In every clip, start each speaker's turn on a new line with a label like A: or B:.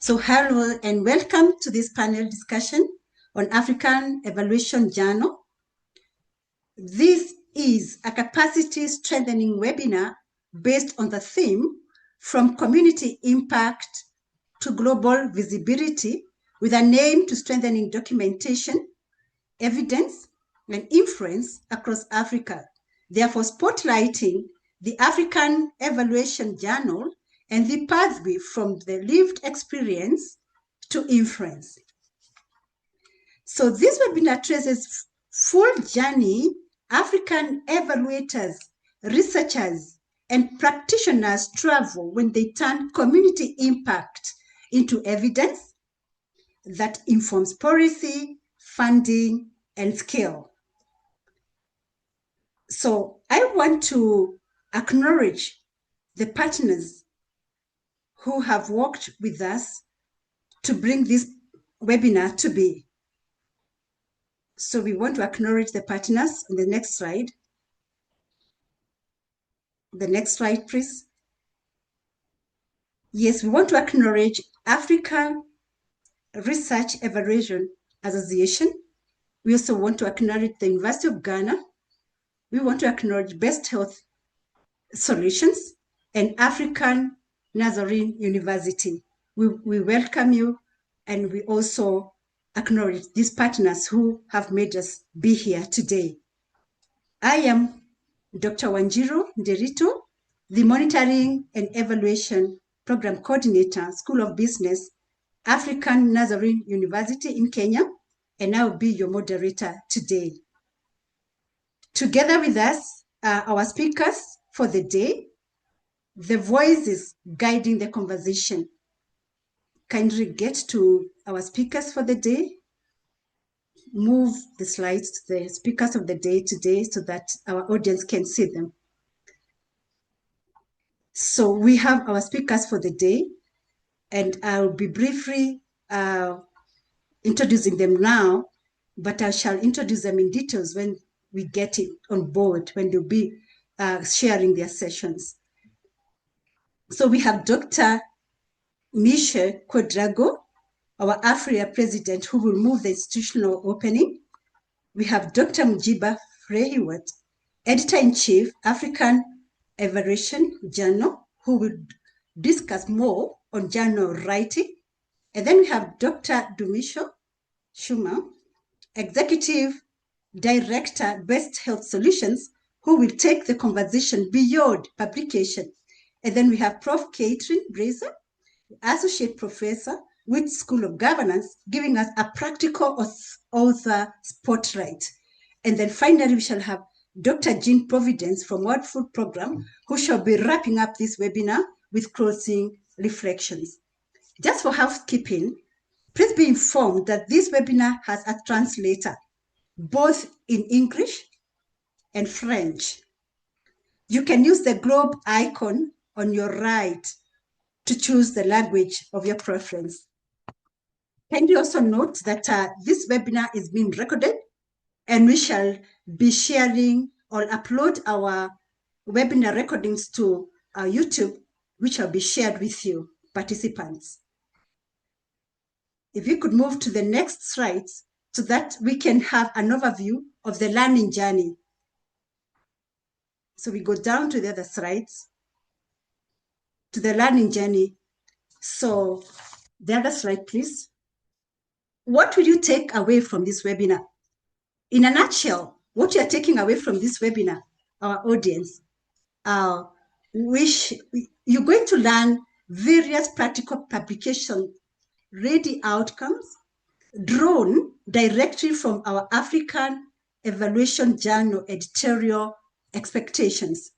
A: So hello and welcome to this panel discussion on African Evaluation Journal. This is a capacity strengthening webinar based on the theme From Community Impact to Global Visibility, with an aim to strengthening documentation, evidence, and influence across Africa, therefore spotlighting the African Evaluation Journal and the pathway from the lived experience to influence. So this webinar traces full journey African evaluators, researchers, and practitioners travel when they turn community impact into evidence that informs policy, funding, and scale. So I want to acknowledge the partners who have worked with us to bring this webinar to be. So we want to acknowledge the partners on the next slide. The next slide, please. Yes, we want to acknowledge African Research Evaluation Association. We also want to acknowledge the University of Ghana. We want to acknowledge Best Health Solutions and African Nazarene University. We welcome you, and we also acknowledge these partners who have made us be here today. I am Dr. Wanjiru Nderito, the Monitoring and Evaluation Program Coordinator, School of Business, African Nazarene University in Kenya, and I will be your moderator today. Together with us are our speakers for the day, the voices guiding the conversation. Kindly get to our speakers for the day. Move the slides to the speakers of the day today so that our audience can see them. So we have our speakers for the day, and I'll be briefly introducing them now, but I shall introduce them in details when we get it on board, when they'll be sharing their sessions. So we have Dr. Michel Quadrago, our Africa president, who will move the institutional opening. We have Dr. Mujiba Frehiwat, editor-in-chief, African Evaluation Journal, who will discuss more on journal writing. And then we have Dr. Dumisho Shuma, executive director, Best Health Solutions, who will take the conversation beyond publication. And then we have Prof. Catherine Brazer, associate professor with School of Governance, giving us a practical author spotlight. And then finally, we shall have Dr. Jean Providence from World Food Program, who shall be wrapping up this webinar with closing reflections. Just for housekeeping, please be informed that this webinar has a translator, both in English and French. You can use the globe icon on your right to choose the language of your preference. Kindly also note that this webinar is being recorded, and we shall be sharing or upload our webinar recordings to YouTube, which shall be shared with you, participants. If you could move to the next slides so that we can have an overview of the learning journey. So we go down to the other slides, to the learning journey. So the other slide, please. What will you take away from this webinar? In a nutshell, what you are taking away from this webinar, our audience, you're going to learn various practical publication-ready outcomes drawn directly from our African Evaluation Journal editorial expectations.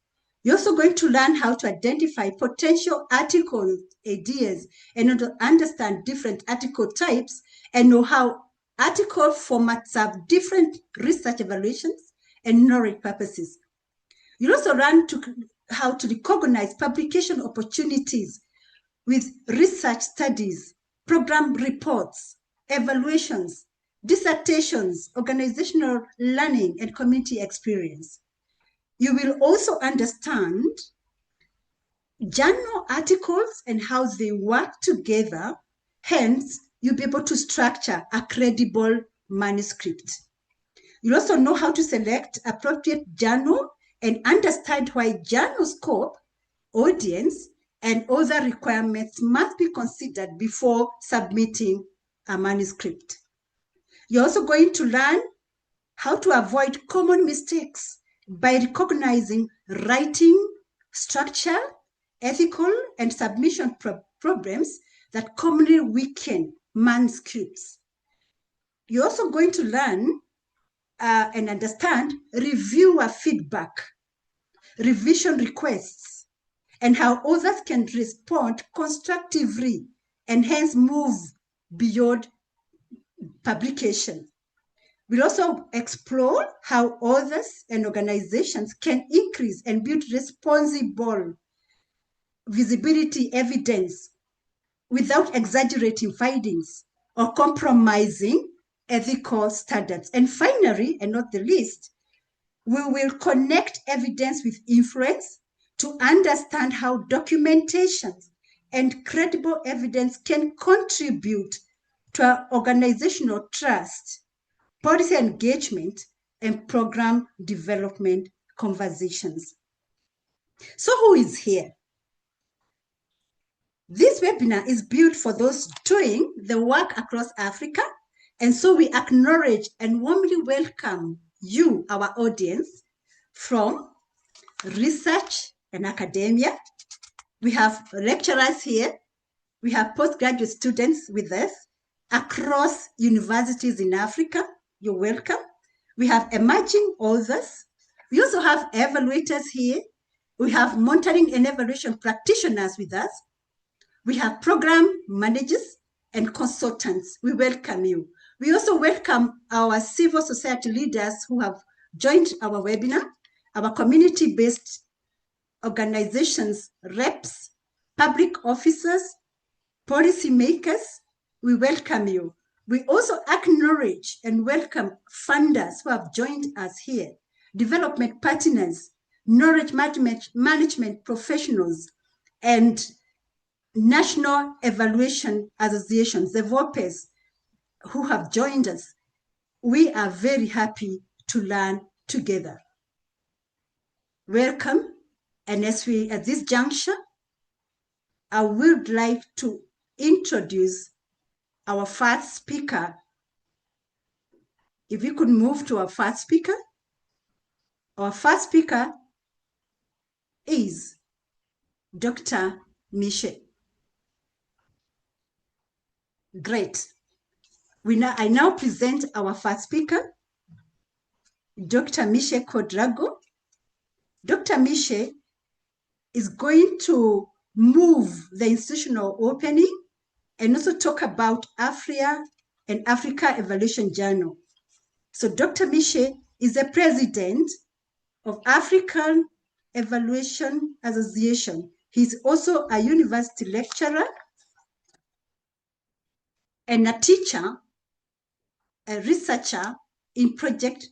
A: You're also going to learn how to identify potential article ideas and to understand different article types and know how article formats have different research evaluations and knowledge purposes. You'll also learn how to recognize publication opportunities with research studies, program reports, evaluations, dissertations, organizational learning, and community experience. You will also understand journal articles and how they work together Hence, you'll be able to structure a credible manuscript. You'll also know how to select appropriate journal and understand why journal scope, audience, and other requirements must be considered before submitting a manuscript. You're also going to learn how to avoid common mistakes by recognizing writing, structure, ethical, and submission problems that commonly weaken manuscripts. You're also going to learn and understand reviewer feedback, revision requests, and how authors can respond constructively and hence move beyond publication. We'll also explore how authors and organizations can increase and build responsible visibility evidence without exaggerating findings or compromising ethical standards. And finally, and not the least, we will connect evidence with influence to understand how documentation and credible evidence can contribute to our organizational trust, policy engagement, and program development conversations. So who is here? This webinar is built for those doing the work across Africa, and so we acknowledge and warmly welcome you, our audience, from research and academia. We have lecturers here. We have postgraduate students with us across universities in Africa. You're welcome. We have emerging authors. We also have evaluators here. We have monitoring and evaluation practitioners with us. We have program managers and consultants. We welcome you. We also welcome our civil society leaders who have joined our webinar, our community-based organizations, reps, public officers, policymakers. We welcome you. We also acknowledge and welcome funders who have joined us here, development partners, knowledge management professionals, and national evaluation associations, the VOPEs, who have joined us. We are very happy to learn together. Welcome. And at this juncture, I would like to introduce our first speaker. If we could move to our first speaker. Our first speaker is Dr. Mishe. Great. I now present our first speaker, Dr. Mishe Kodrago. Dr. Mishe is going to move the institutional opening and also talk about Africa and Africa Evaluation Journal. So Dr. Mishe is the president of African Evaluation Association. He's also a university lecturer and a teacher, a researcher in project,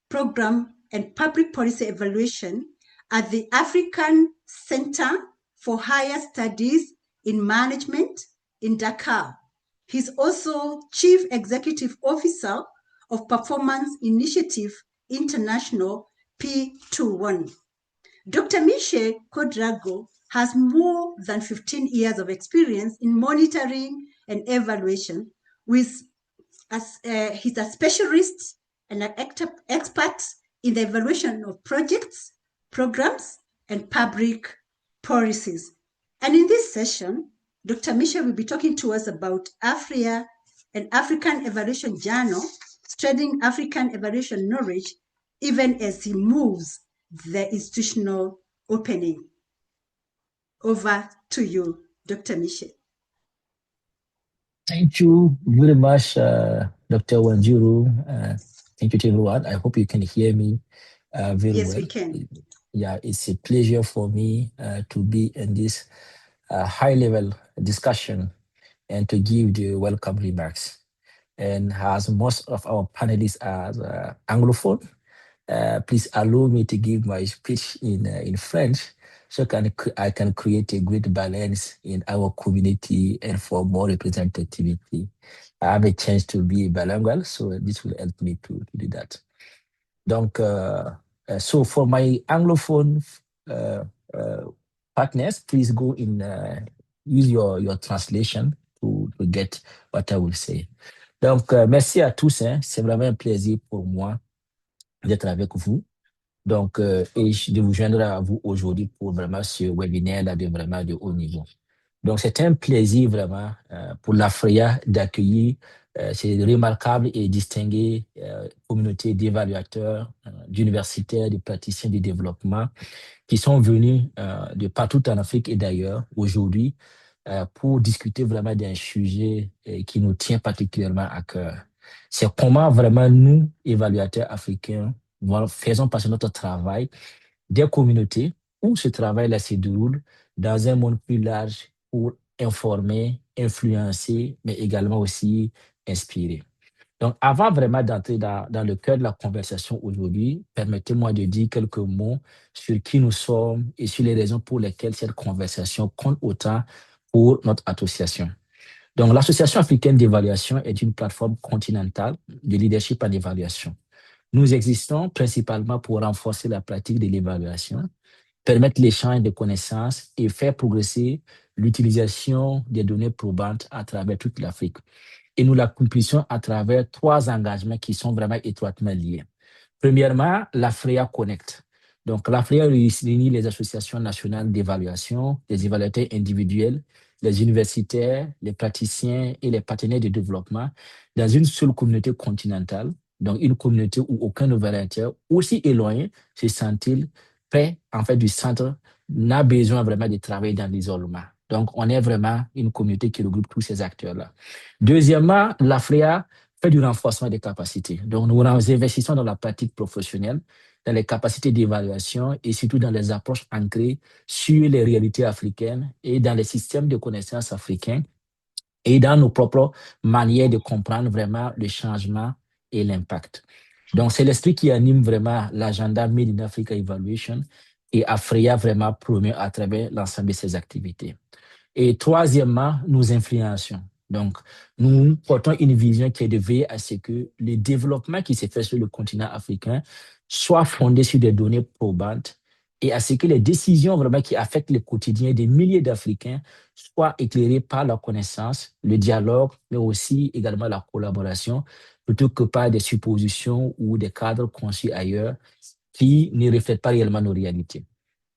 A: program, and public policy evaluation at the African Center for Higher Studies in Management in Dakar. He's also Chief Executive Officer of Performance Initiative International, P21. Dr. Mishe Kodrago has more than 15 years of experience in monitoring and evaluation. He's a specialist and an expert in the evaluation of projects, programs, and public policies. And in this session, Dr. Mishe will be talking to us about Africa and African Evaluation Journal, strengthening African evaluation knowledge, even as he moves the institutional opening. Over to you, Dr. Mishe.
B: Thank you very much, Dr. Wanjiru. Thank you to everyone. I hope you can hear me very well.
A: Yes, we can.
B: Yeah, it's a pleasure for me to be in this high-level discussion and to give the welcome remarks. And as most of our panelists are Anglophone, please allow me to give my speech in French so I can create a great balance in our community and for more representativity. I have a chance to be bilingual, so this will help me to do that. Donc, so for my Anglophone uh, uh, partners, please go in, use your translation to get what I will say. Donc, merci à tous. Hein. C'est vraiment un plaisir pour moi d'être avec vous. Donc, et de vous joindre à vous aujourd'hui pour vraiment ce webinaire-là de vraiment de haut niveau. Donc, c'est un plaisir vraiment pour l'AFRIA d'accueillir ces remarquables et distinguées communautés d'évaluateurs, d'universitaires, de praticiens du développement qui sont venus de partout en Afrique et d'ailleurs aujourd'hui pour discuter vraiment d'un sujet qui nous tient particulièrement à cœur. C'est comment vraiment nous, évaluateurs africains, faisons passer notre travail des communautés où ce travail-là se déroule dans un monde plus large pour informer, influencer, mais également aussi inspirer. Donc, avant vraiment d'entrer dans le cœur de la conversation aujourd'hui, permettez-moi de dire quelques mots sur qui nous sommes et sur les raisons pour lesquelles cette conversation compte autant pour notre association. Donc, l'Association africaine d'évaluation est une plateforme continentale de leadership en évaluation. Nous existons principalement pour renforcer la pratique de l'évaluation, permettre l'échange de connaissances et faire progresser l'utilisation des données probantes à travers toute l'Afrique. Et nous l'accomplissons à travers 3 engagements qui sont vraiment étroitement liés. Premièrement, l'AFREA Connect. Donc, l'AFREA réunit les associations nationales d'évaluation, les évaluateurs individuels, les universitaires, les praticiens et les partenaires de développement dans une seule communauté continentale, donc une communauté où aucun évaluateur, aussi éloigné, se sent-il près, en fait, du centre, n'a besoin vraiment de travailler dans l'isolement. Donc, on est vraiment une communauté qui regroupe tous ces acteurs-là. Deuxièmement, l'AFREA fait du renforcement des capacités. Donc, nous investissons dans la pratique professionnelle, dans les capacités d'évaluation et surtout dans les approches ancrées sur les réalités africaines et dans les systèmes de connaissances africains et dans nos propres manières de comprendre vraiment le changement et l'impact. Donc, c'est l'esprit qui anime vraiment l'agenda Made in Africa Evaluation et AFREA vraiment promeut à travers l'ensemble de ses activités. Et troisièmement, nous influençons. Donc, nous portons une vision qui est de veiller à ce que le développement qui s'est fait sur le continent africain soit fondé sur des données probantes et à ce que les décisions vraiment qui affectent le quotidien des milliers d'Africains soient éclairées par la connaissance, le dialogue, mais aussi également la collaboration, plutôt que par des suppositions ou des cadres conçus ailleurs qui ne reflètent pas réellement nos réalités.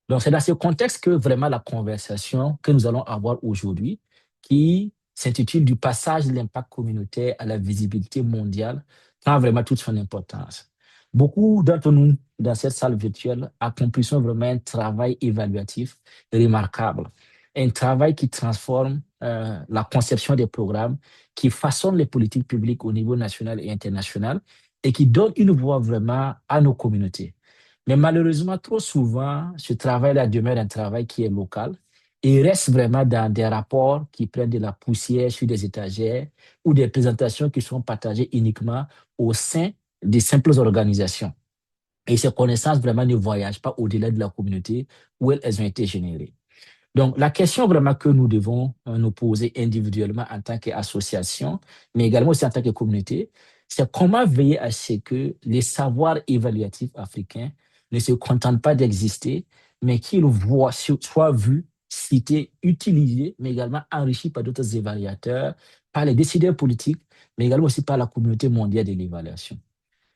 B: Donc, c'est dans ce contexte que vraiment la conversation que nous allons avoir aujourd'hui, qui s'intitule Du passage de l'impact communautaire à la visibilité mondiale, prend vraiment toute son importance. Beaucoup d'entre nous, dans cette salle virtuelle, accomplissons vraiment un travail évaluatif remarquable, un travail qui transforme la conception des programmes, qui façonne les politiques publiques au niveau national et international et qui donne une voix vraiment à nos communautés. Mais malheureusement, trop souvent, ce travail-là demeure un travail qui est local et reste vraiment dans des rapports qui prennent de la poussière sur des étagères ou des présentations qui sont partagées uniquement au sein des simples organisations. Et ces connaissances vraiment ne voyagent pas au-delà de la communauté où elles ont été générées. Donc, la question vraiment que nous devons nous poser individuellement en tant qu'association, mais également aussi en tant que communauté, c'est comment veiller à ce que les savoirs évaluatifs africains ne se contentent pas d'exister, mais qu'ils soient vus, cités, utilisés, mais également enrichis par d'autres évaluateurs, par les décideurs politiques, mais également aussi par la communauté mondiale de l'évaluation.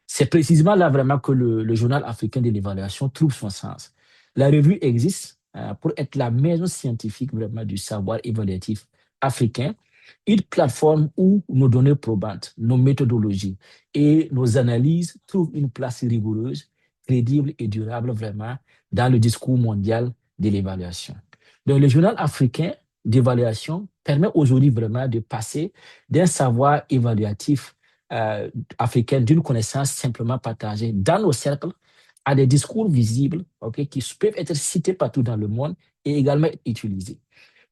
B: C'est précisément là vraiment que le journal africain de l'évaluation trouve son sens. La revue existe pour être la maison scientifique vraiment du savoir évaluatif africain, une plateforme où nos données probantes, nos méthodologies et nos analyses trouvent une place rigoureuse, crédible et durable vraiment dans le discours mondial de l'évaluation. Donc, le journal africain d'évaluation permet aujourd'hui vraiment de passer d'un savoir évaluatif africaine d'une connaissance simplement partagée dans nos cercles à des discours visibles qui peuvent être cités partout dans le monde et également utilisés.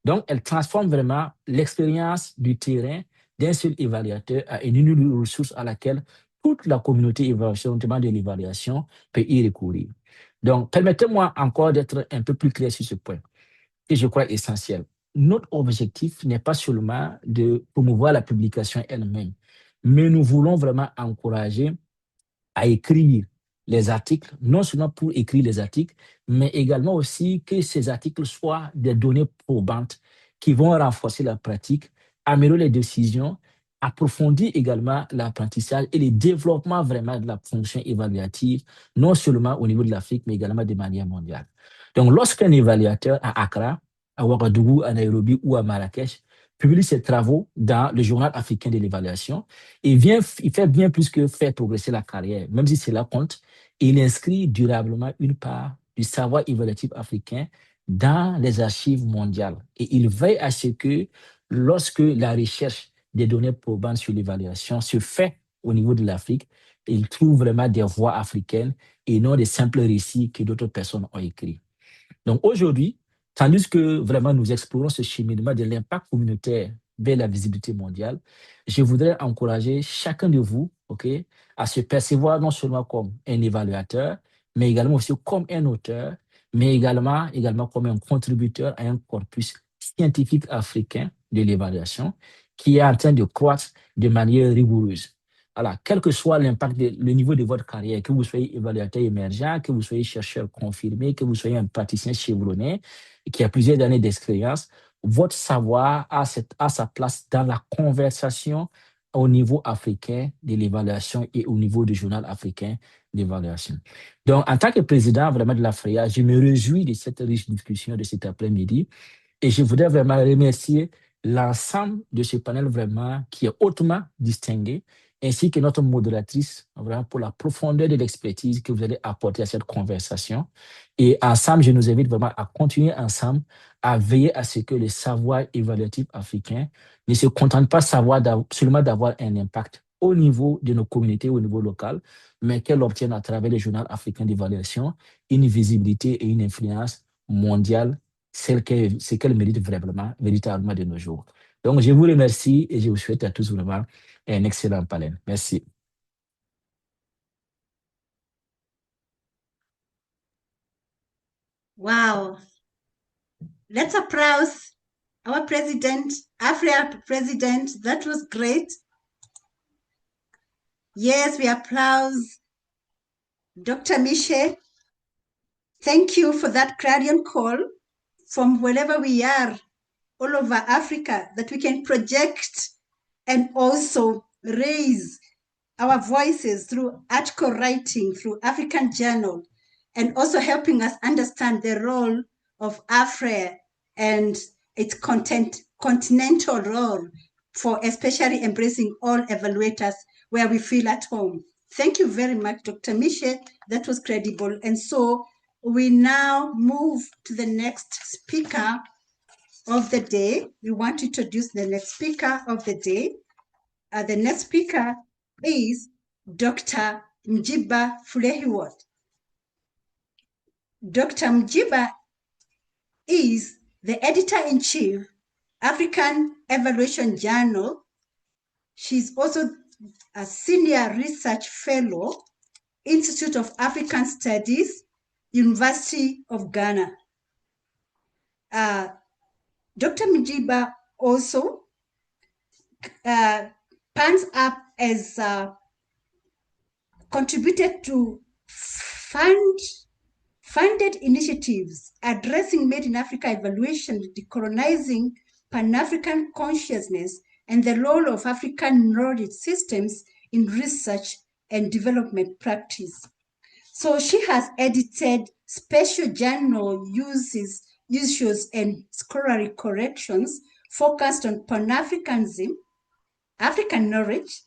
B: Donc, elle transforme vraiment l'expérience du terrain d'un seul évaluateur à une ressource à laquelle toute la communauté évaluation, notamment de l'évaluation, peut y recourir. Donc, permettez-moi encore d'être un peu plus clair sur ce point, que je crois essentiel. Notre objectif n'est pas seulement de promouvoir la publication elle-même, mais nous voulons vraiment encourager à écrire les articles, non seulement pour écrire les articles, mais également aussi que ces articles soient des données probantes qui vont renforcer la pratique, améliorer les décisions, approfondir également l'apprentissage et le développement vraiment de la fonction évaluative, non seulement au niveau de l'Afrique, mais également de manière mondiale. Donc, lorsqu'un évaluateur à Accra, à Ouagadougou, à Nairobi ou à Marrakech publie ses travaux dans le journal africain de l'évaluation, il fait bien plus que faire progresser la carrière, même si cela compte. Il inscrit durablement une part du savoir évaluatif africain dans les archives mondiales. Et il veille à ce que lorsque la recherche des données probantes sur l'évaluation se fait au niveau de l'Afrique, il trouve vraiment des voix africaines et non des simples récits que d'autres personnes ont écrits. Donc aujourd'hui, tandis que vraiment nous explorons ce cheminement de l'impact communautaire vers la visibilité mondiale, je voudrais encourager chacun de vous, ok, à se percevoir non seulement comme un évaluateur, mais également aussi comme un auteur, mais également comme un contributeur à un corpus scientifique africain de l'évaluation qui est en train de croître de manière rigoureuse. Alors, quel que soit l'impact, le niveau de votre carrière, que vous soyez évaluateur émergent, que vous soyez chercheur confirmé, que vous soyez un praticien chevronné qui a plusieurs années d'expérience, votre savoir a sa place dans la conversation au niveau africain de l'évaluation et au niveau du journal africain d'évaluation. Donc, en tant que président vraiment de l'AFREA, je me réjouis de cette riche discussion de cet après-midi et je voudrais vraiment remercier l'ensemble de ce panel vraiment qui est hautement distingué ainsi que notre modératrice, vraiment pour la profondeur de l'expertise que vous allez apporter à cette conversation. Et ensemble, je nous invite vraiment à continuer ensemble à veiller à ce que le savoir évaluatif africain ne se contente pas seulement d'avoir un impact au niveau de nos communautés, au niveau local, mais qu'elle obtienne à travers le journal africain d'évaluation une visibilité et une influence mondiale, ce qu'elle mérite vraiment, véritablement de nos jours. Donc, je vous remercie et je vous souhaite à tous vraiment un excellent panel. Merci.
A: Wow. Let's applaud our president, Africa president. That was great. Yes, we applaud Dr. Miche. Thank you for that clarion call from wherever we are all over Africa that we can project and also raise our voices through article writing, through African Journal, and also helping us understand the role of Africa and its continental role for especially embracing all evaluators where we feel at home. Thank you very much, Dr. Miche. That was credible. And so we now move to the next speaker of the day. We want to introduce the next speaker of the day. The next speaker is Dr. Mjiba Fulehiwot. Dr. Mjiba is the editor-in-chief, African Evaluation Journal. She's also a senior research fellow, Institute of African Studies, University of Ghana. Dr. Mjiba also pans up as contributed to funded initiatives addressing Made in Africa evaluation, decolonizing Pan-African consciousness, and the role of African knowledge systems in research and development practice. So she has edited special journal issues and scholarly corrections focused on Pan-Africanism, African knowledge,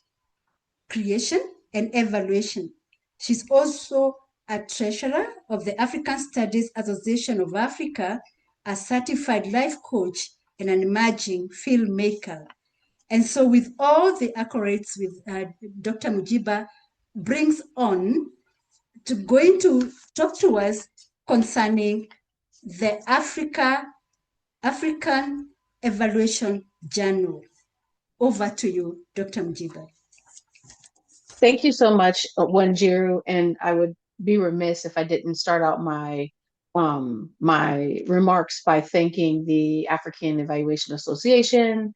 A: creation, and evaluation. She's also a treasurer of the African Studies Association of Africa, a certified life coach, and an emerging filmmaker. And so with all the accolades with Dr. Mjiba brings on to going to talk to us concerning the African Evaluation Journal. Over to you, Dr. Mjiba.
C: Thank you so much, Wanjiru, and I would be remiss if I didn't start out my remarks by thanking the African Evaluation Association,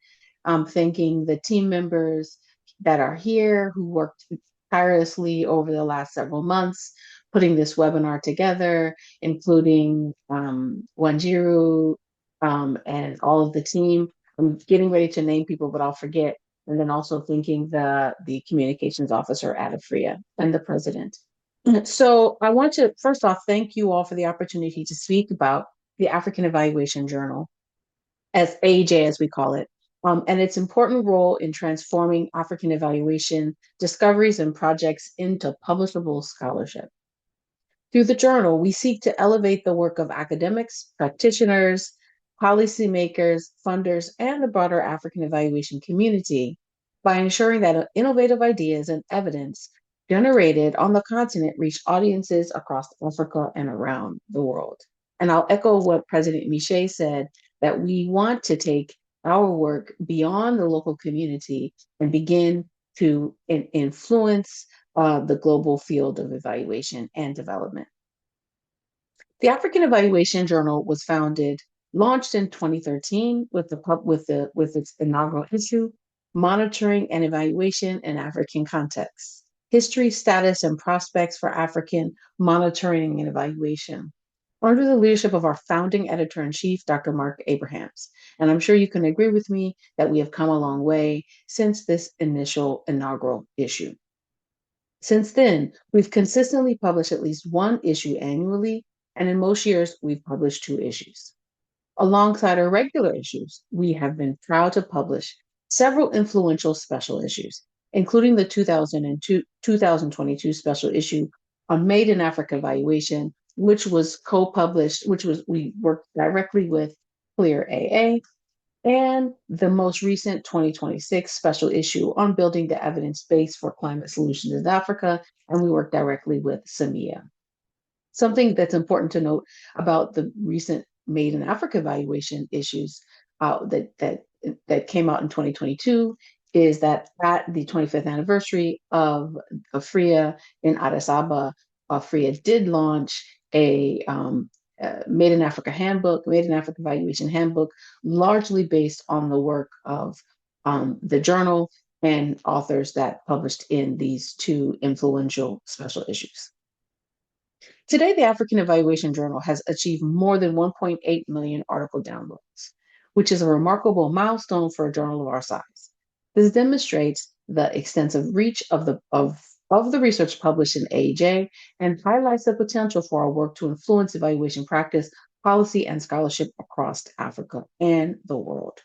C: thanking the team members that are here who worked tirelessly over the last several months putting this webinar together, including Wanjiru and all of the team. I'm getting ready to name people, but I'll forget. And then also thanking the communications officer at AFRIA and the president. So I want to first off thank you all for the opportunity to speak about the African Evaluation Journal, as AEJ as we call it, and its important role in transforming African evaluation discoveries and projects into publishable scholarship. Through the journal, we seek to elevate the work of academics, practitioners, policymakers, funders, and the broader African evaluation community by ensuring that innovative ideas and evidence generated on the continent reach audiences across Africa and around the world. And I'll echo what President Miche said, that we want to take our work beyond the local community and begin to influence the global field of evaluation and development. The African Evaluation Journal was launched in 2013 with its inaugural issue, Monitoring and Evaluation in African Contexts: History, Status, and Prospects for African Monitoring and Evaluation, under the leadership of our founding editor-in-chief, Dr. Mark Abrahams. And I'm sure you can agree with me that we have come a long way since this initial inaugural issue. Since then, we've consistently published at least one issue annually, and in most years, we've published two issues. Alongside our regular issues, we have been proud to publish several influential special issues, including the 2022 special issue on Made in Africa Evaluation, which was co-published, we worked directly with Clear AA, and the most recent 2026 special issue on building the evidence base for climate solutions in Africa, and we work directly with SAMIA. Something that's important to note about the recent Made in Africa evaluation issues that came out in 2022 is that at the 25th anniversary of AFRIA in Addis Ababa, AFRIA did launch a Made in Africa handbook, Made in Africa evaluation handbook, largely based on the work of the journal and authors that published in these two influential special issues. Today, the African Evaluation Journal has achieved more than 1.8 million article downloads, which is a remarkable milestone for a journal of our size. This demonstrates the extensive reach of the research published in AEJ and highlights the potential for our work to influence evaluation practice, policy, and scholarship across Africa and the world.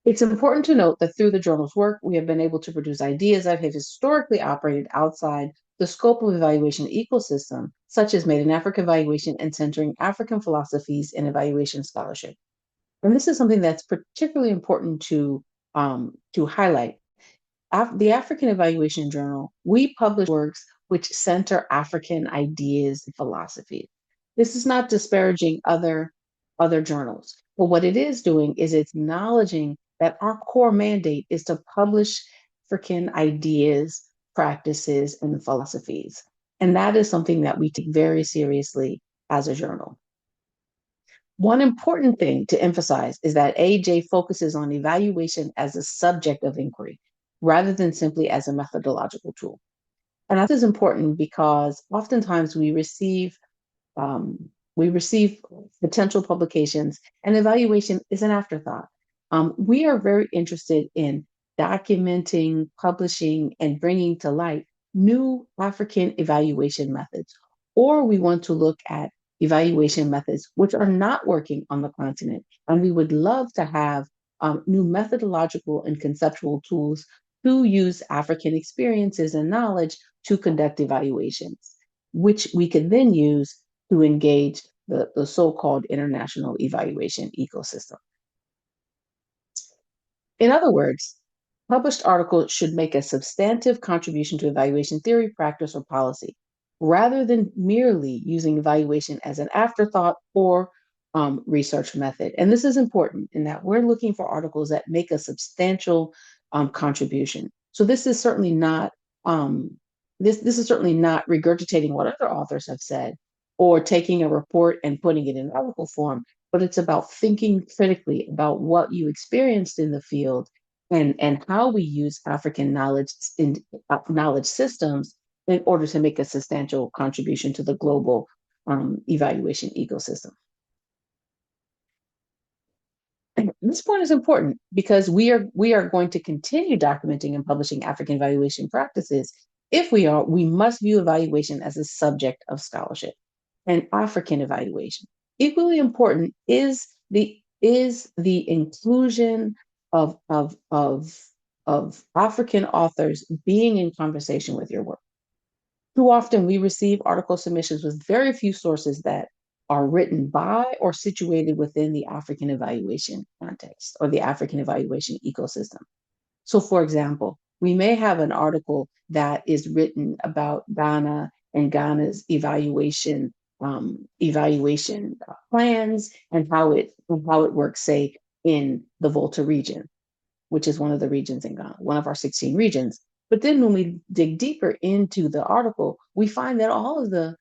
C: It's important to note that through the journal's work, we have been able to produce ideas that have historically operated outside the scope of evaluation ecosystem, such as Made in Africa evaluation and centering African philosophies in evaluation scholarship. And this is something that's particularly important to highlight. The African Evaluation Journal, we publish works which center African ideas and philosophies. This is not disparaging other journals, but what it is doing is it's acknowledging that our core mandate is to publish African ideas, practices, and philosophies. And that is something that we take very seriously as a journal. One important thing to emphasize is that AEJ focuses on evaluation as a subject of inquiry rather than simply as a methodological tool. And that is important because oftentimes we receive potential publications and evaluation is an afterthought. We are very interested in documenting, publishing, and bringing to light new African evaluation methods, or we want to look at evaluation methods which are not working on the continent. And we would love to have new methodological and conceptual tools to use African experiences and knowledge to conduct evaluations, which we could then use to engage the so-called international evaluation ecosystem. In other words, published articles should make a substantive contribution to evaluation theory, practice, or policy, rather than merely using evaluation as an afterthought or research method. And this is important in that we're looking for articles that make a substantial contribution. So this is certainly not this is certainly not regurgitating what other authors have said or taking a report and putting it in article form, but it's about thinking critically about what you experienced in the field and how we use African knowledge systems in order to make a substantial contribution to the global evaluation ecosystem. And this point is important because we are going to continue documenting and publishing African evaluation practices. If we must view evaluation as a subject of scholarship. And African evaluation. Equally important is the inclusion of African authors being in conversation with your work. Too often we receive article submissions with very few sources that are written by or situated within the African evaluation context or the African evaluation ecosystem. So, for example, we may have an article that is written about Ghana and Ghana's evaluation plans and how it works, say, in the Volta region, which is one of the regions in Ghana, one of our 16 regions. But then when we dig deeper into the article, we find that all of the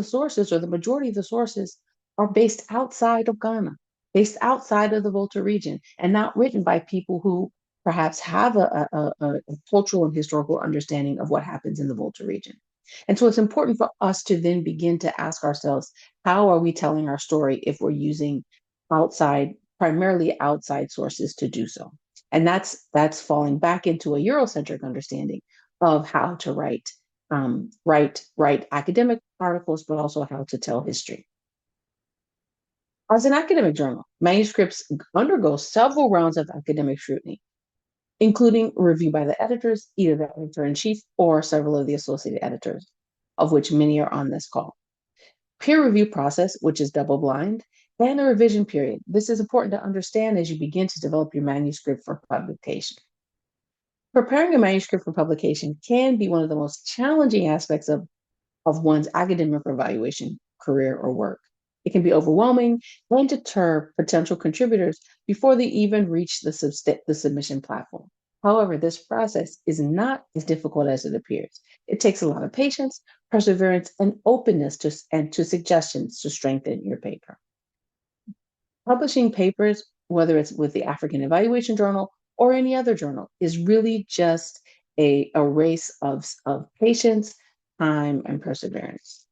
C: sources, or the majority of the sources, are based outside of Ghana, based outside of the Volta region, and not written by people who perhaps have a cultural and historical understanding of what happens in the Volta region. And so it's important for us to then begin to ask ourselves, how are we telling our story if we're using primarily outside sources to do so? And that's falling back into a Eurocentric understanding of how to write academic articles, but also how to tell history. As an academic journal, manuscripts undergo several rounds of academic scrutiny, including review by the editors, either the editor-in-chief or several of the associate editors, of which many are on this call. Peer review process, which is double-blind, and a revision period. This is important to understand as you begin to develop your manuscript for publication. Preparing a manuscript for publication can be one of the most challenging aspects of one's academic evaluation career or work. It can be overwhelming and deter potential contributors before they even reach the submission platform. However, this process is not as difficult as it appears. It takes a lot of patience, perseverance, and openness to suggestions to strengthen your paper. Publishing papers, whether it's with the African Evaluation Journal or any other journal, is really just a race of patience, time, and perseverance.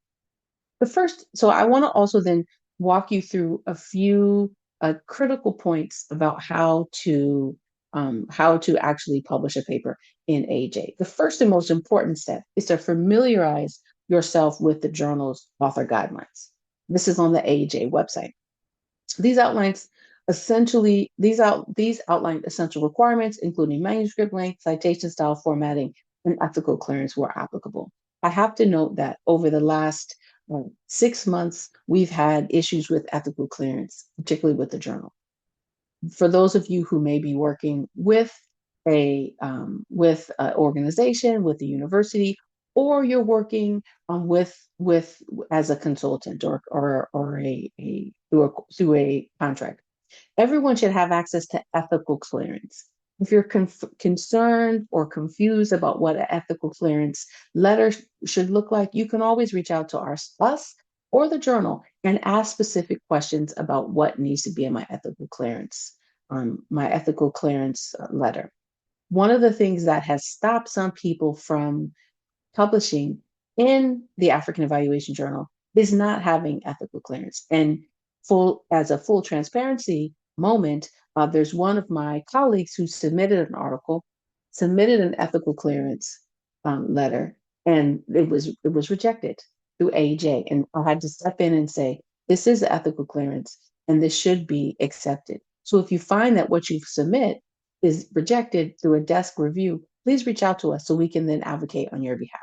C: So I want to also then walk you through a few critical points about how to actually publish a paper in AEJ. The first and most important step is to familiarize yourself with the journal's author guidelines. This is on the AEJ website. These outline essential requirements, including manuscript length, citation style, formatting, and ethical clearance where applicable. I have to note that over the last 6 months, we've had issues with ethical clearance, particularly with the journal. For those of you who may be working with an organization, with a university, or you're working as a consultant or through a contract, everyone should have access to ethical clearance. If you're concerned or confused about what an ethical clearance letter should look like, you can always reach out to us or the journal and ask specific questions about what needs to be in my ethical clearance letter. One of the things that has stopped some people from publishing in the African Evaluation Journal is not having ethical clearance. And as a full transparency moment, there's one of my colleagues who submitted an article, submitted an ethical clearance letter, and it was rejected through AEJ. And I had to step in and say, this is ethical clearance, and this should be accepted. So if you find that what you submit is rejected through a desk review, please reach out to us so we can then advocate on your behalf.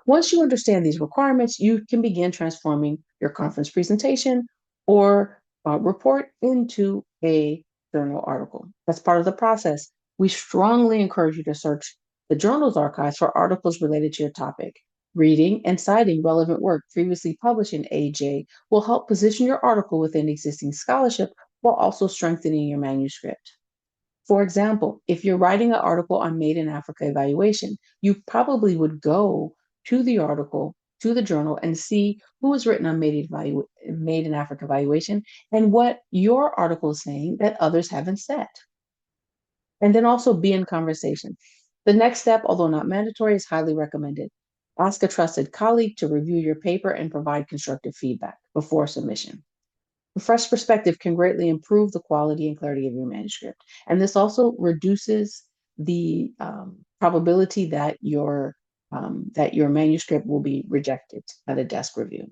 C: Once you understand these requirements, you can begin transforming your conference presentation or report into a journal article. That's part of the process. We strongly encourage you to search the journal's archives for articles related to your topic. Reading and citing relevant work previously published in AEJ will help position your article within existing scholarship while also strengthening your manuscript. For example, if you're writing an article on Made in Africa evaluation, you probably would go to the article, to the journal, and see who has written on Made in Africa evaluation and what your article is saying that others haven't said. And then also be in conversation. The next step, although not mandatory, is highly recommended. Ask a trusted colleague to review your paper and provide constructive feedback before submission. A fresh perspective can greatly improve the quality and clarity of your manuscript. And this also reduces the probability that your manuscript will be rejected at a desk review.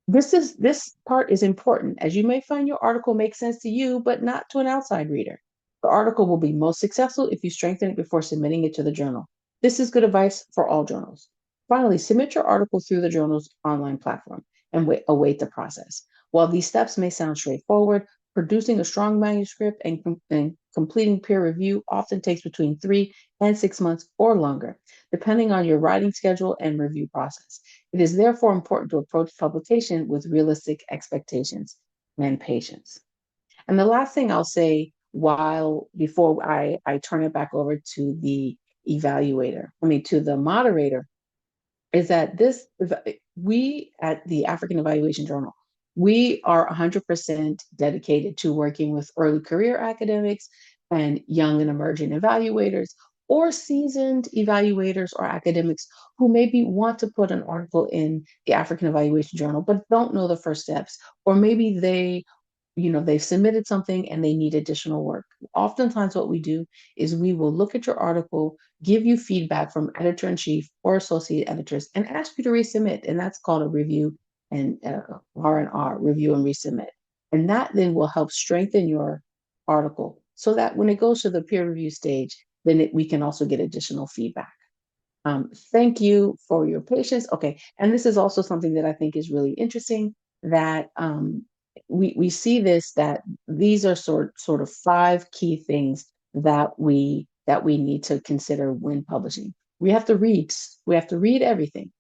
C: This part is important, as you may find your article makes sense to you, but not to an outside reader. The article will be most successful if you strengthen it before submitting it to the journal. This is good advice for all journals. Finally, submit your article through the journal's online platform and await the process. While these steps may sound straightforward, producing a strong manuscript and completing peer review often takes between 3 and 6 months or longer, depending on your writing schedule and review process. It is therefore important to approach publication with realistic expectations and patience. And the last thing I'll say before I turn it back over to the to the moderator, is that we at the African Evaluation Journal, we are 100% dedicated to working with early career academics and young and emerging evaluators or seasoned evaluators or academics who maybe want to put an article in the African Evaluation Journal, but don't know the first steps, or maybe they've submitted something and they need additional work. Oftentimes what we do is we will look at your article, give you feedback from editor-in-chief or associate editors, and ask you to resubmit. And that's called a review and R&R, review and resubmit. And that then will help strengthen your article so that when it goes to the peer review stage, then we can also get additional feedback. Thank you for your patience. Okay, and this is also something that I think is really interesting, that we see that these are sort of 5 key things that we need to consider when publishing. We have to read everything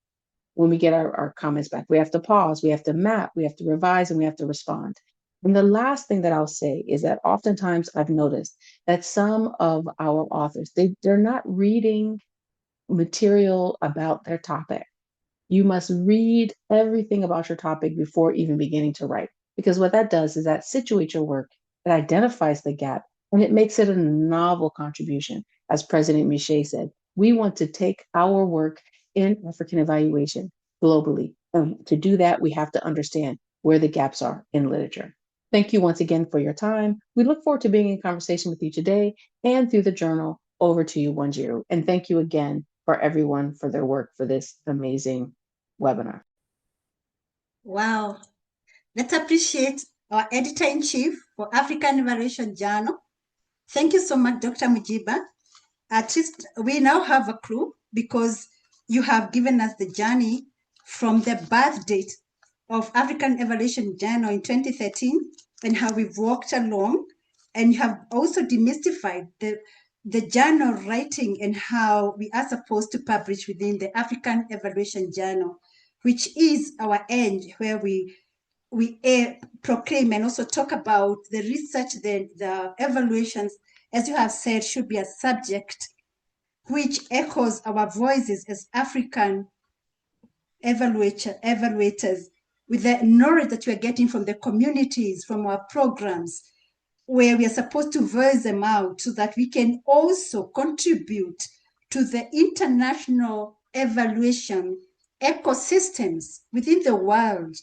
C: when we get our comments back. We have to pause, we have to map, we have to revise, and we have to respond. And the last thing that I'll say is that oftentimes I've noticed that some of our authors, they're not reading material about their topic. You must read everything about your topic before even beginning to write, because what that does is that situates your work, it identifies the gap, and it makes it a novel contribution. As President Miche said, we want to take our work in African evaluation globally. And to do that, we have to understand where the gaps are in literature. Thank you once again for your time. We look forward to being in conversation with you today and through the journal. Over to you, Wanjiru. And thank you again for everyone for their work for this amazing webinar.
A: Wow. Let's appreciate our editor-in-chief for African Evaluation Journal. Thank you so much, Dr. Mujiba. At least we now have a clue, because you have given us the journey from the birth date of African Evaluation Journal in 2013 and how we've walked along, and you have also demystified the journal writing and how we are supposed to publish within the African Evaluation Journal, which is our end, where we proclaim and also talk about the research, the evaluations, as you have said, should be a subject which echoes our voices as African evaluators, with the knowledge that we are getting from the communities, from our programs, where we are supposed to voice them out so that we can also contribute to the international evaluation ecosystems within the world.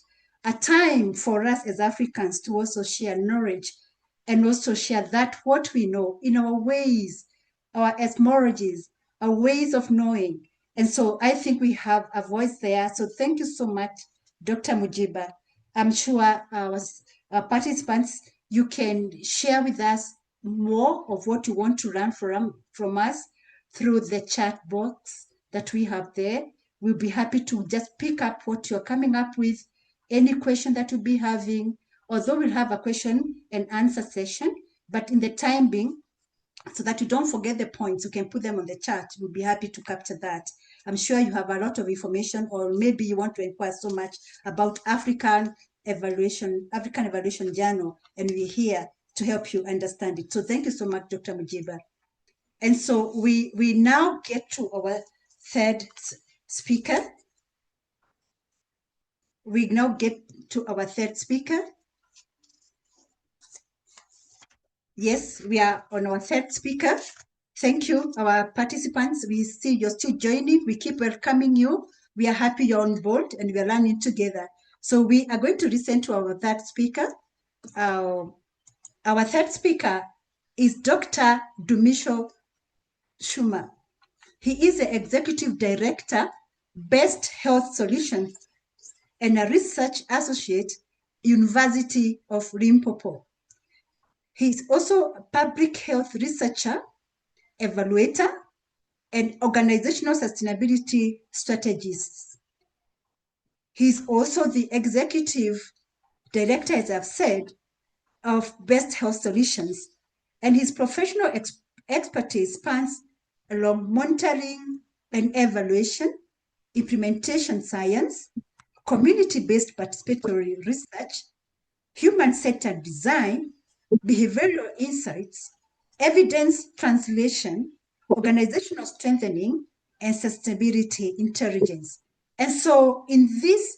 A: A time for us as Africans to also share knowledge and also share that what we know in our ways, our etymologies, our ways of knowing. And so I think we have a voice there. So thank you so much, Dr. Mujiba. I'm sure our participants, you can share with us more of what you want to learn from us through the chat box that we have there. We'll be happy to just pick up what you're coming up with, any question that you'll be having, although we'll have a question and answer session, but in the time being, so that you don't forget the points, you can put them on the chat. We'll be happy to capture that. I'm sure you have a lot of information, or maybe you want to inquire so much about African Evaluation Journal, and we're here to help you understand it. So thank you so much, Dr. Mujiba. And so we now get to our third speaker. We now get to our third speaker. Yes, we are on our third speaker. Thank you, our participants. We see you're still joining. We keep welcoming you. We are happy you're on board and we are learning together. So we are going to listen to our third speaker. Our third speaker is Dr. Dumisho Schumer. He is the Executive Director, Best Health Solutions, and a Research Associate, University of Limpopo. He is also a public health researcher, evaluator, and organizational sustainability strategist. He's also the executive director, as I've said, of Best Health Solutions, and his professional expertise spans along monitoring and evaluation, implementation science, community-based participatory research, human-centered design, behavioral insights, evidence translation, organizational strengthening, and sustainability intelligence. And so in this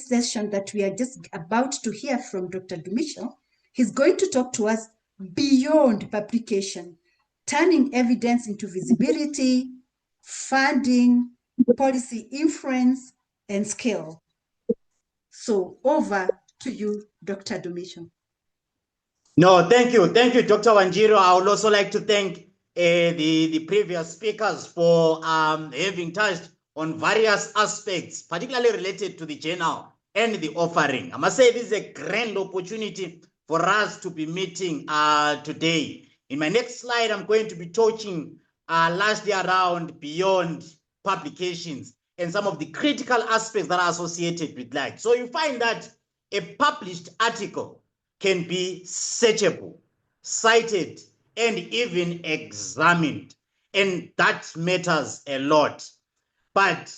A: session that we are just about to hear from Dr. Dumisho, he's going to talk to us beyond publication, turning evidence into visibility, funding, policy influence, and scale. So over to you, Dr. Dumisho.
D: No, thank you. Thank you, Dr. Wanjiro. I would also like to thank the previous speakers for having touched on various aspects, particularly related to the journal and the offering. I must say this is a grand opportunity for us to be meeting today. In my next slide, I'm going to be talking largely around beyond publications and some of the critical aspects that are associated with that. So you find that a published article can be searchable, cited, and even examined. And that matters a lot. But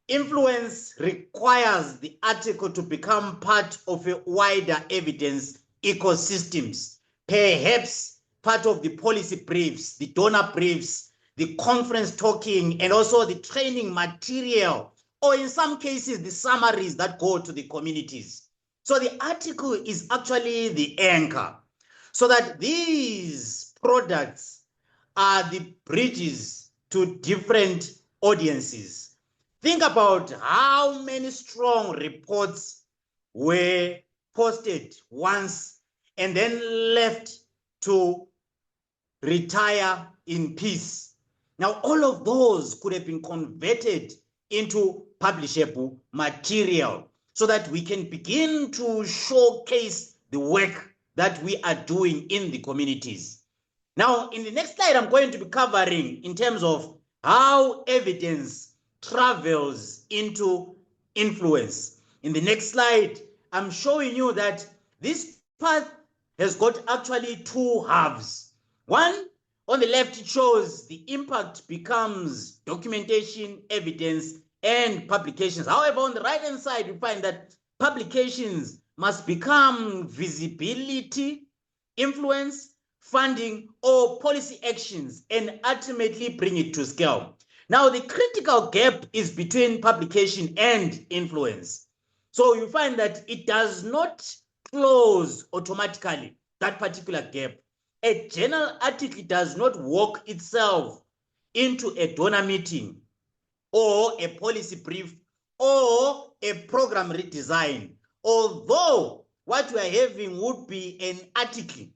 D: influence requires the article to become part of a wider evidence ecosystems, perhaps part of the policy briefs, the donor briefs, the conference talking, and also the training material, or in some cases, the summaries that go to the communities. So the article is actually the anchor, so that these products are the bridges to different audiences. Think about how many strong reports were posted once and then left to retire in peace. Now, all of those could have been converted into publishable material so that we can begin to showcase the work that we are doing in the communities. Now, in the next slide, I'm going to be covering in terms of how evidence travels into influence. In the next slide, I'm showing you that this path has got actually two halves. One, on the left, it shows the impact becomes documentation, evidence, and publications. However, on the right-hand side, you find that publications must become visibility, influence, funding, or policy actions, and ultimately bring it to scale. Now, the critical gap is between publication and influence. So you find that it does not close automatically, that particular gap. A journal article does not walk itself into a donor meeting or a policy brief or a program redesign, although what we are having would be an article,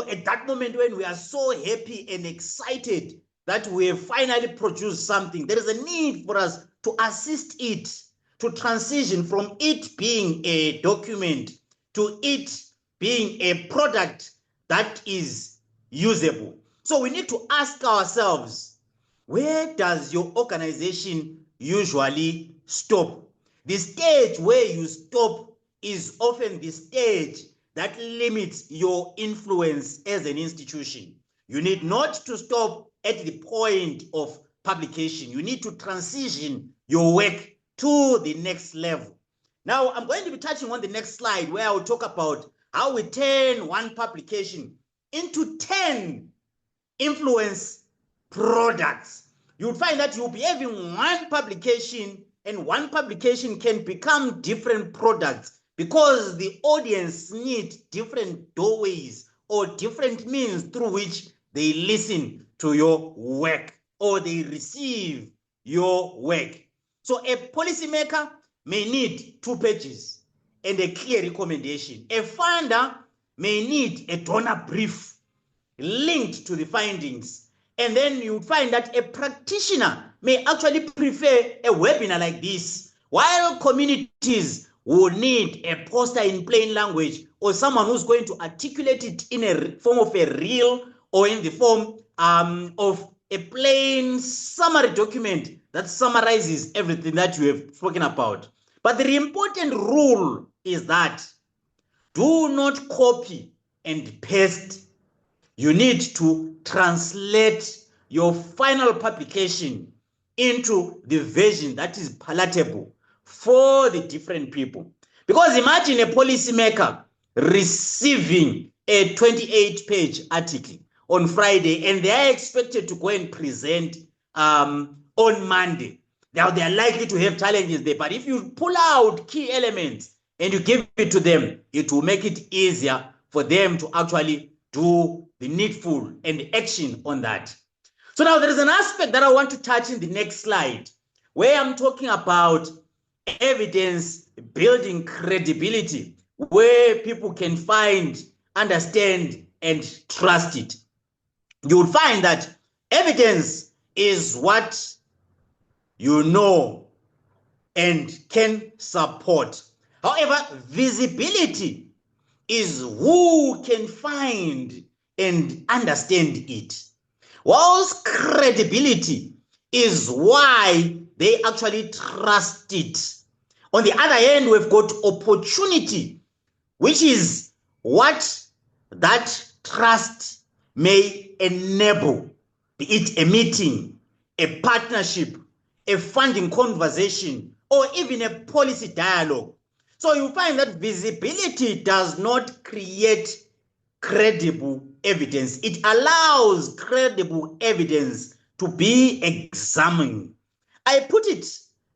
D: at that moment when we are so happy and excited that we have finally produced something, there is a need for us to assist it to transition from it being a document to it being a product that is usable. So we need to ask ourselves, where does your organization usually stop? The stage where you stop is often the stage that limits your influence as an institution. You need not to stop at the point of publication. You need to transition your work to the next level. Now, I'm going to be touching on the next slide where I will talk about how we turn one publication into 10 influence products. You'll find that you'll be having one publication, and one publication can become different products because the audience need different doorways or different means through which they listen to your work or they receive your work. So a policymaker may need 2 pages and a clear recommendation. A funder may need a donor brief linked to the findings. And then you find that a practitioner may actually prefer a webinar like this, while communities will need a poster in plain language or someone who's going to articulate it in a form of a reel or in the form of a plain summary document that summarizes everything that you have spoken about. But the important rule is that do not copy and paste. You need to translate your final publication into the version that is palatable for the different people. Because imagine a policymaker receiving a 28-page article on Friday, and they are expected to go and present on Monday. Now, they are likely to have challenges there, but if you pull out key elements and you give it to them, it will make it easier for them to actually do the needful and action on that. So now there is an aspect that I want to touch in the next slide, where I'm talking about evidence building credibility, where people can find, understand, and trust it. You will find that evidence is what you know and can support. However, visibility is who can find and understand it. Whilst credibility is why they actually trust it. On the other hand, we've got opportunity, which is what that trust may enable, be it a meeting, a partnership, a funding conversation, or even a policy dialogue. So you find that visibility does not create credible evidence. It allows credible evidence to be examined. I put it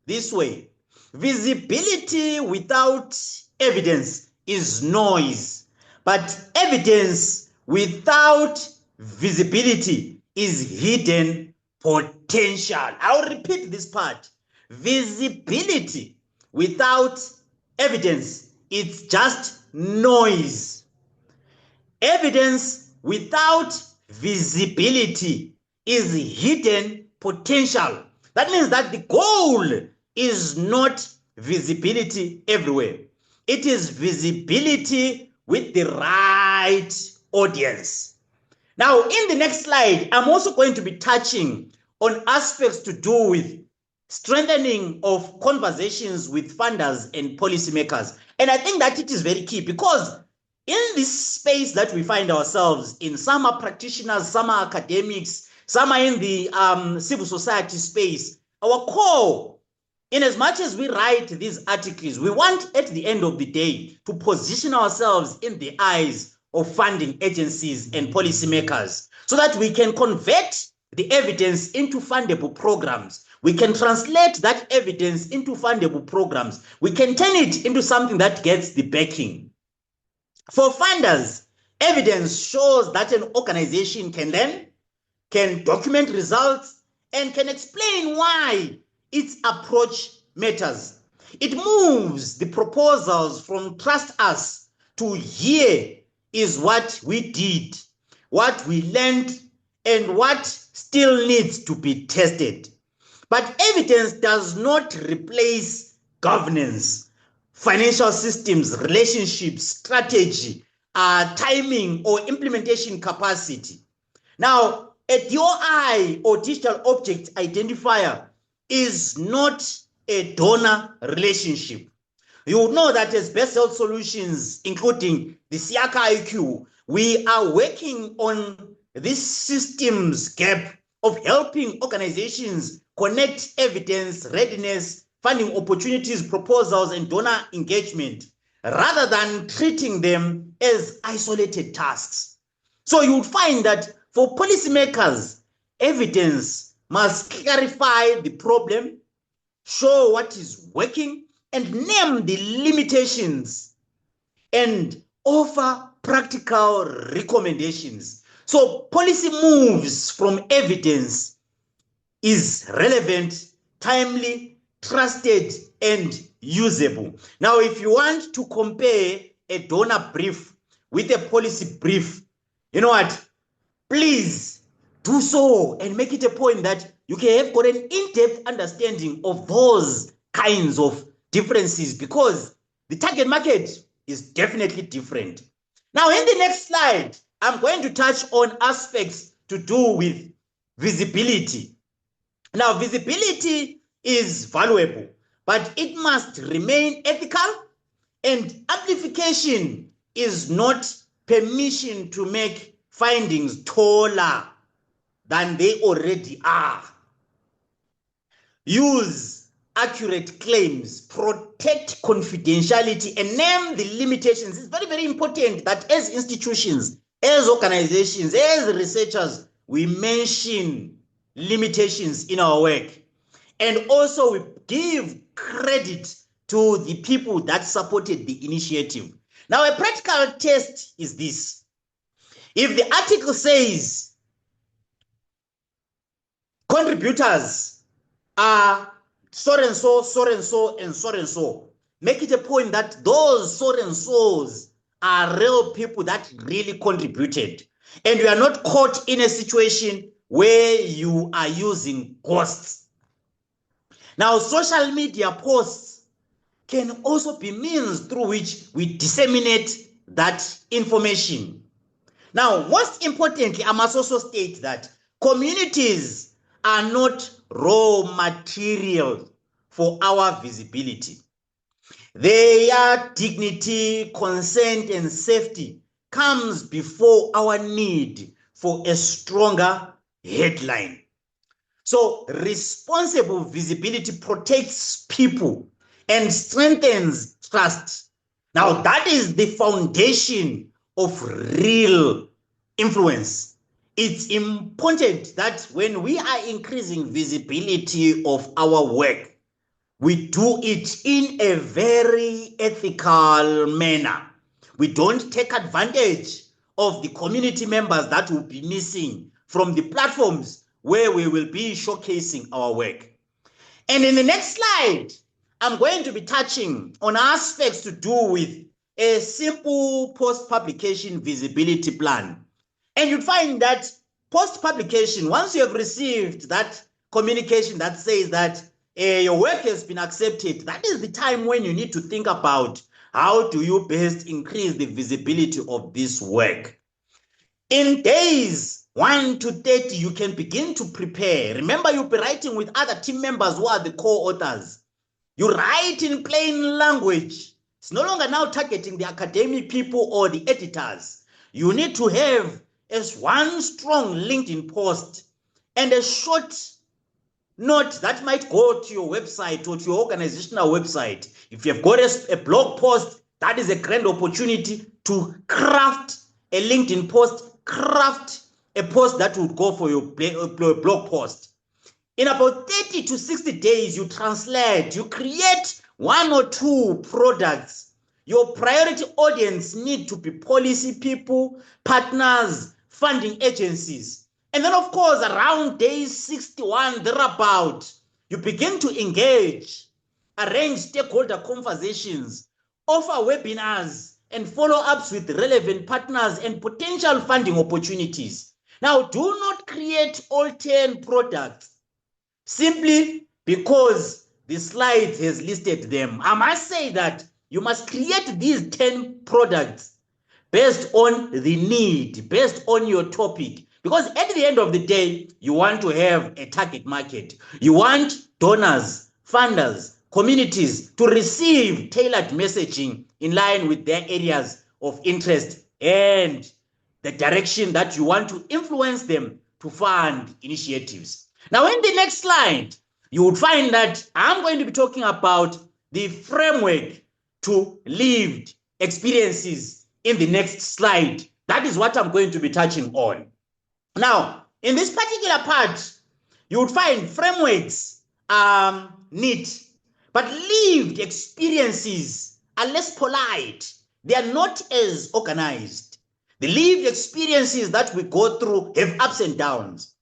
D: this way: visibility without evidence is noise, but evidence without visibility is hidden potential. I'll repeat this part. Visibility without evidence, it's just noise. Evidence without visibility is hidden potential. That means that the goal is not visibility everywhere. It is visibility with the right audience. Now, in the next slide, I'm also going to be touching on aspects to do with strengthening of conversations with funders and policymakers. And I think that it is very key because in this space that we find ourselves in, some are practitioners, some are academics, some are in the civil society space. Our core, in as much as we write these articles, we want at the end of the day to position ourselves in the eyes of funding agencies and policymakers so that we can convert the evidence into fundable programs. We can translate that evidence into fundable programs. We can turn it into something that gets the backing. For funders, evidence shows that an organization can document results and can explain why its approach matters. It moves the proposals from trust us to here is what we did, what we learned, and what still needs to be tested. But evidence does not replace governance, financial systems, relationships, strategy, timing, or implementation capacity. Now, a DOI or digital object identifier is not a donor relationship. You will know that as Best Health Solutions, including the Siaka IQ, we are working on this systems gap of helping organizations connect evidence, readiness, funding opportunities, proposals, and donor engagement. rather than treating them as isolated tasks. So you would find that for policymakers, evidence must clarify the problem, show what is working, and name the limitations and offer practical recommendations. So policy moves from evidence is relevant, timely, trusted, and usable. Now, if you want to compare a donor brief with a policy brief, you know what? Please do so and make it a point that you can have got an in-depth understanding of those kinds of differences, because the target market is definitely different. Now, in the next slide, I'm going to touch on aspects to do with visibility. Now, visibility is valuable, but it must remain ethical, and amplification is not permission to make findings taller than they already are. Use accurate claims, protect confidentiality, and name the limitations. It's very, very important that as institutions, as organizations, as researchers, we mention limitations in our work. And also we give credit to the people that supported the initiative. Now, a practical test is this. If the article says contributors are so and so, so and so, and so and so, make it a point that those so and so's are real people that really contributed. And you are not caught in a situation where you are using ghosts. Now, social media posts can also be means through which we disseminate that information. Now, most importantly, I must also state that communities are not raw material for our visibility. Their dignity, consent, and safety comes before our need for a stronger headline. So responsible visibility protects people and strengthens trust. Now, that is the foundation of real influence. It's important that when we are increasing visibility of our work, we do it in a very ethical manner. We don't take advantage of the community members that will be missing from the platforms where we will be showcasing our work. And in the next slide, I'm going to be touching on aspects to do with a simple post-publication visibility plan. And you'll find that post-publication, once you have received that communication that says that your work has been accepted, that is the time when you need to think about how do you best increase the visibility of this work. In days 1 to 30, you can begin to prepare. Remember, you'll be writing with other team members who are the co-authors. You write in plain language. It's no longer now targeting the academic people or the editors. You need to have as one strong LinkedIn post and a short note that might go to your website or to your organizational website. If you've got a blog post, that is a grand opportunity to craft a LinkedIn post, craft a post that would go for your blog post. In about 30 to 60 days, you translate, you create 1 or 2 products. Your priority audience need to be policy people, partners, funding agencies. And then, of course, around day 61, thereabout, you begin to engage, arrange stakeholder conversations, offer webinars, and follow-ups with relevant partners and potential funding opportunities. Now, do not create all 10 products simply because the slide has listed them. I must say that you must create these 10 products based on the need, based on your topic. Because at the end of the day, you want to have a target market. You want donors, funders, communities to receive tailored messaging in line with their areas of interest and the direction that you want to influence them to fund initiatives. Now, in the next slide, you would find that I'm going to be talking about the framework to lived experiences in the next slide. That is what I'm going to be touching on. Now, in this particular part, you would find frameworks neat, but lived experiences are less polite. They are not as organized. The lived experiences that we go through have ups and downs.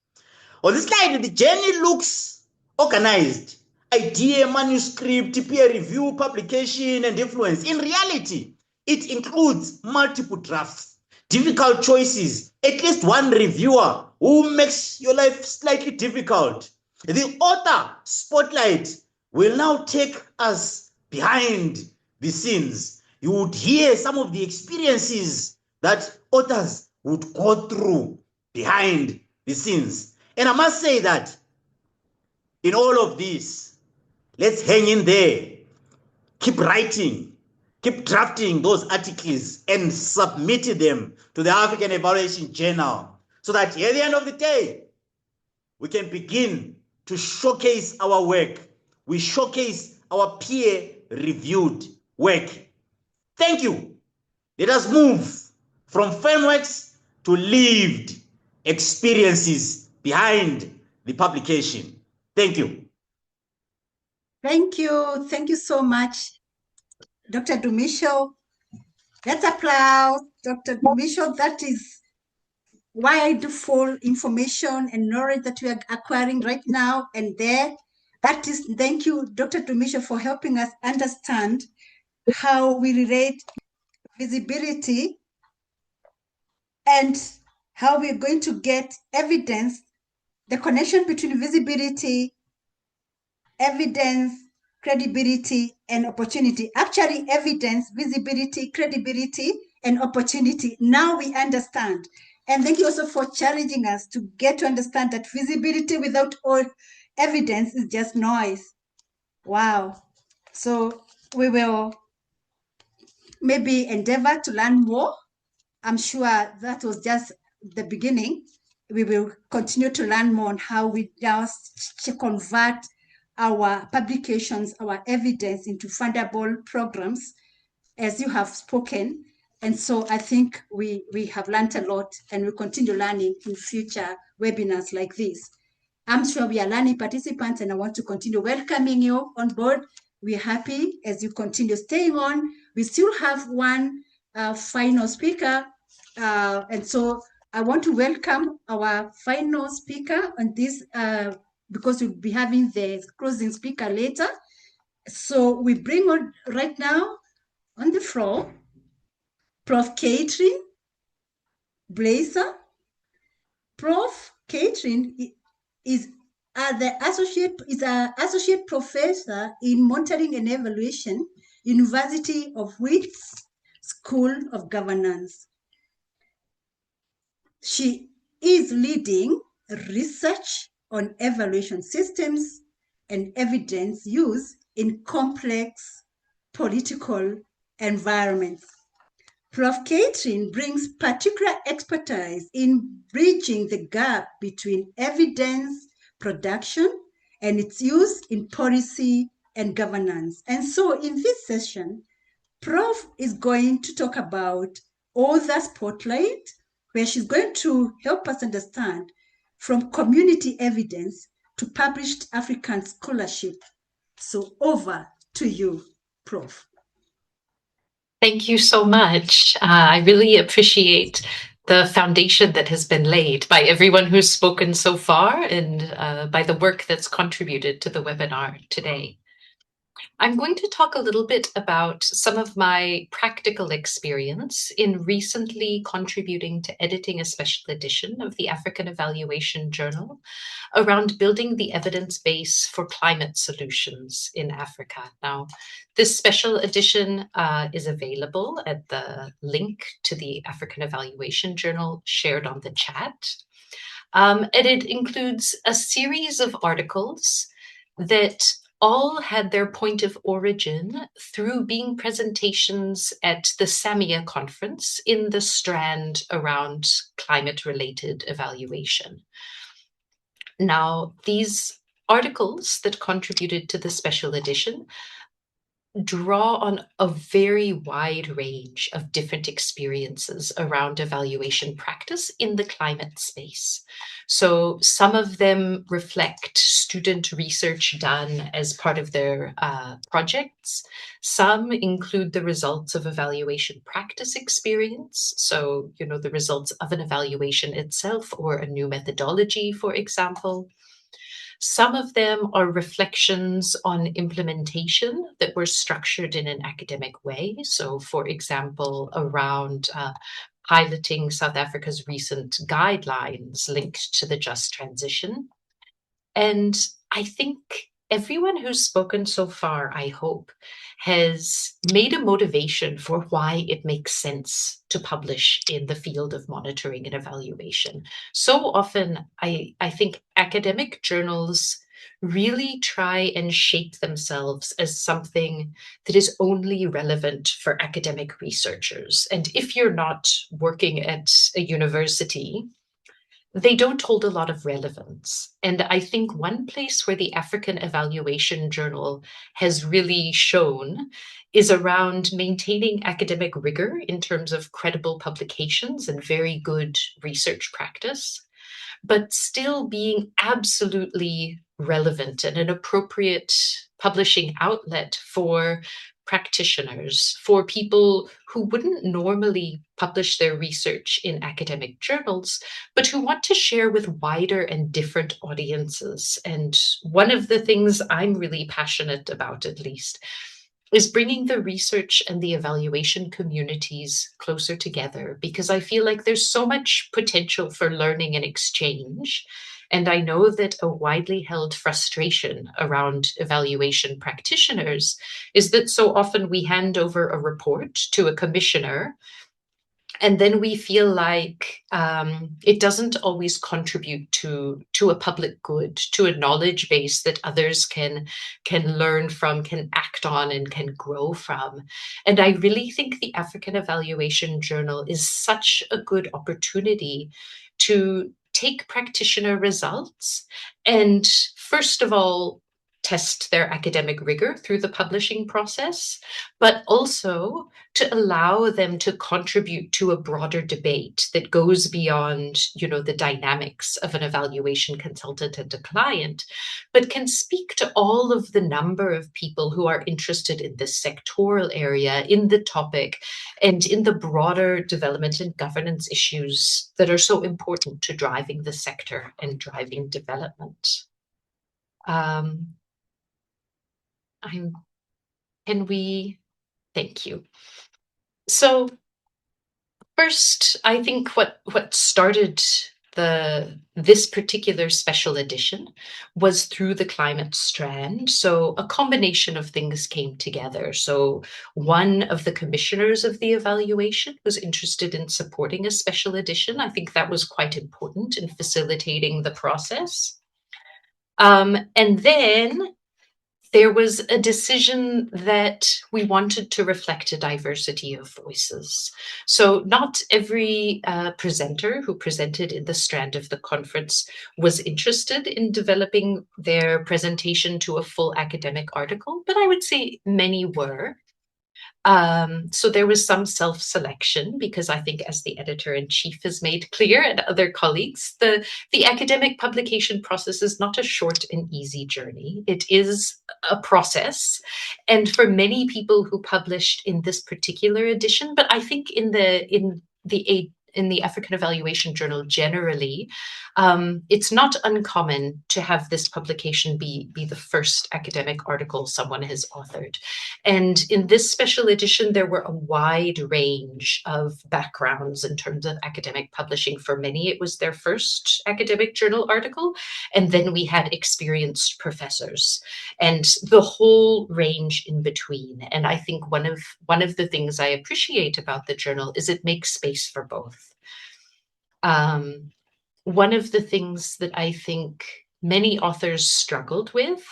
D: On this slide, the journey looks organized. Idea, manuscript, peer review, publication, and influence. In reality, it includes multiple drafts, difficult choices, at least one reviewer who makes your life slightly difficult. The author spotlight will now take us behind the scenes. You would hear some of the experiences that authors would go through behind the scenes. And I must say that in all of this, let's hang in there, keep writing, keep drafting those articles and submit them to the African Evaluation Journal so that at the end of the day, we can begin to showcase our work. We showcase our peer-reviewed work. Thank you. Let us move from frameworks to lived experiences behind the publication. Thank you.
A: Thank you. Thank you so much, Dr. Dumisho. Let's applaud Dr. Dumisho. That is wonderful information and knowledge that we are acquiring right now and there. That is, thank you, Dr. Dumisho, for helping us understand how we relate visibility and how we're going to get evidence, the connection between visibility, evidence, credibility, and opportunity. Actually, evidence, visibility, credibility, and opportunity. Now we understand. And thank you also for challenging us to get to understand that visibility without all evidence is just noise. Wow. So we will maybe endeavor to learn more. I'm sure that was just the beginning. We will continue to learn more on how we just convert our publications, our evidence into fundable programs, as you have spoken. And so I think we have learned a lot and we'll continue learning in future webinars like this. I'm sure we are learning participants and I want to continue welcoming you on board. We're happy as you continue staying on. We still have one final speaker. And so I want to welcome our final speaker on this because we'll be having the closing speaker later. So we bring on right now on the floor, Prof. Catherine Blazer. Prof. Catherine is an associate professor in monitoring and evaluation, University of Wits School of Governance. She is leading research on evaluation systems and evidence use in complex political environments. Prof. Catherine brings particular expertise in bridging the gap between evidence production and its use in policy and governance. And so in this session, Prof is going to talk about Author Spotlight, where she's going to help us understand from community evidence to published African scholarship. So over to you, Prof.
E: Thank you so much. I really appreciate the foundation that has been laid by everyone who's spoken so far and by the work that's contributed to the webinar today. I'm going to talk a little bit about some of my practical experience in recently contributing to editing a special edition of the African Evaluation Journal around building the evidence base for climate solutions in Africa. Now, this special edition is available at the link to the African Evaluation Journal shared on the chat. And it includes a series of articles that all had their point of origin through being presentations at the SAMIA conference in the strand around climate-related evaluation. Now, these articles that contributed to the special edition draw on a very wide range of different experiences around evaluation practice in the climate space. So some of them reflect student research done as part of their projects. Some include the results of evaluation practice experience. So, the results of an evaluation itself or a new methodology, for example. Some of them are reflections on implementation that were structured in an academic way. So, for example, around piloting South Africa's recent guidelines linked to the just transition. And I think everyone who's spoken so far, I hope, has made a motivation for why it makes sense to publish in the field of monitoring and evaluation. So often, I think academic journals really try and shape themselves as something that is only relevant for academic researchers. And if you're not working at a university, they don't hold a lot of relevance. And I think one place where the African Evaluation Journal has really shown is around maintaining academic rigor in terms of credible publications and very good research practice, but still being absolutely relevant and an appropriate publishing outlet for practitioners, for people who wouldn't normally publish their research in academic journals, but who want to share with wider and different audiences. And one of the things I'm really passionate about, at least, is bringing the research and the evaluation communities closer together, because I feel like there's so much potential for learning and exchange. And I know that a widely held frustration around evaluation practitioners is that so often we hand over a report to a commissioner, and then we feel like it doesn't always contribute to a public good, to a knowledge base that others can learn from, can act on, and can grow from. And I really think the African Evaluation Journal is such a good opportunity to take practitioner results and, first of all, test their academic rigor through the publishing process, but also to allow them to contribute to a broader debate that goes beyond, the dynamics of an evaluation consultant and a client, but can speak to all of the number of people who are interested in this sectoral area, in the topic, and in the broader development and governance issues that are so important to driving the sector and driving development. Thank you. So first, I think what started this particular special edition was through the climate strand. So a combination of things came together. So one of the commissioners of the evaluation was interested in supporting a special edition. I think that was quite important in facilitating the process. And then there was a decision that we wanted to reflect a diversity of voices. So not every presenter who presented in the strand of the conference was interested in developing their presentation to a full academic article, but I would say many were. So there was some self-selection, because I think, as the editor-in-chief has made clear, and other colleagues, the academic publication process is not a short and easy journey. It is a process. And for many people who published in this particular edition, but I think in the African Evaluation Journal generally, it's not uncommon to have this publication be the first academic article someone has authored. And in this special edition, there were a wide range of backgrounds in terms of academic publishing. For many, it was their first academic journal article. And then we had experienced professors and the whole range in between. And I think one of the things I appreciate about the journal is it makes space for both. One of the things that I think many authors struggled with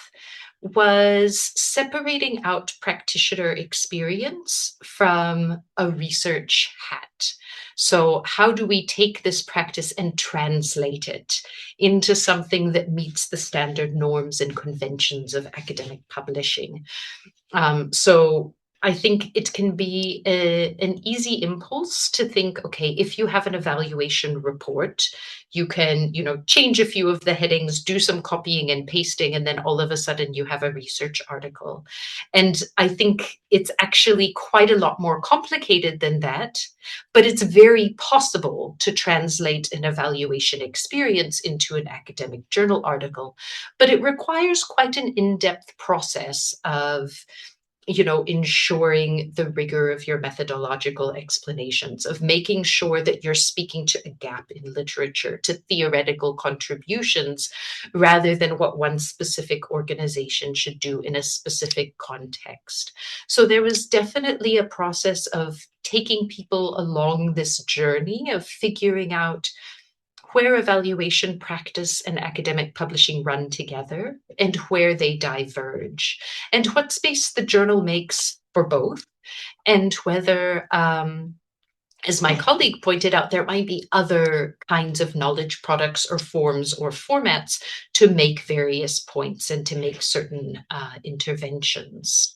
E: was separating out practitioner experience from a research hat. So how do we take this practice and translate it into something that meets the standard norms and conventions of academic publishing? So I think it can be an easy impulse to think, okay, if you have an evaluation report, you can, change a few of the headings, do some copying and pasting, and then all of a sudden you have a research article. And I think it's actually quite a lot more complicated than that, but it's very possible to translate an evaluation experience into an academic journal article. But it requires quite an in-depth process of ensuring the rigor of your methodological explanations, of making sure that you're speaking to a gap in literature, to theoretical contributions, rather than what one specific organization should do in a specific context. So there was definitely a process of taking people along this journey of figuring out where evaluation practice and academic publishing run together and where they diverge, and what space the journal makes for both, and whether, as my colleague pointed out, there might be other kinds of knowledge products or forms or formats to make various points and to make certain interventions.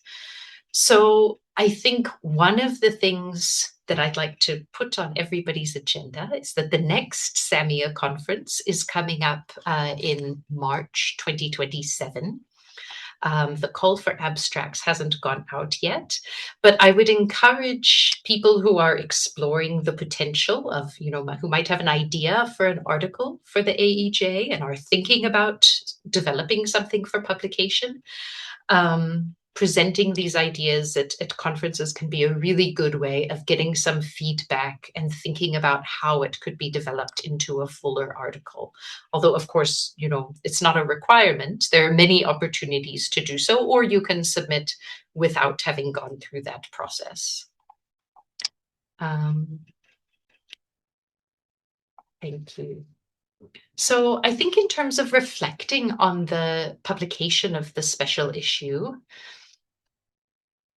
E: So I think one of the things that I'd like to put on everybody's agenda is that the next SAMIA conference is coming up in March 2027. The call for abstracts hasn't gone out yet, but I would encourage people who are exploring the potential of, who might have an idea for an article for the AEJ and are thinking about developing something for publication. Presenting these ideas at conferences can be a really good way of getting some feedback and thinking about how it could be developed into a fuller article. Although, of course, it's not a requirement. There are many opportunities to do so, or you can submit without having gone through that process. Thank you. So I think in terms of reflecting on the publication of the special issue,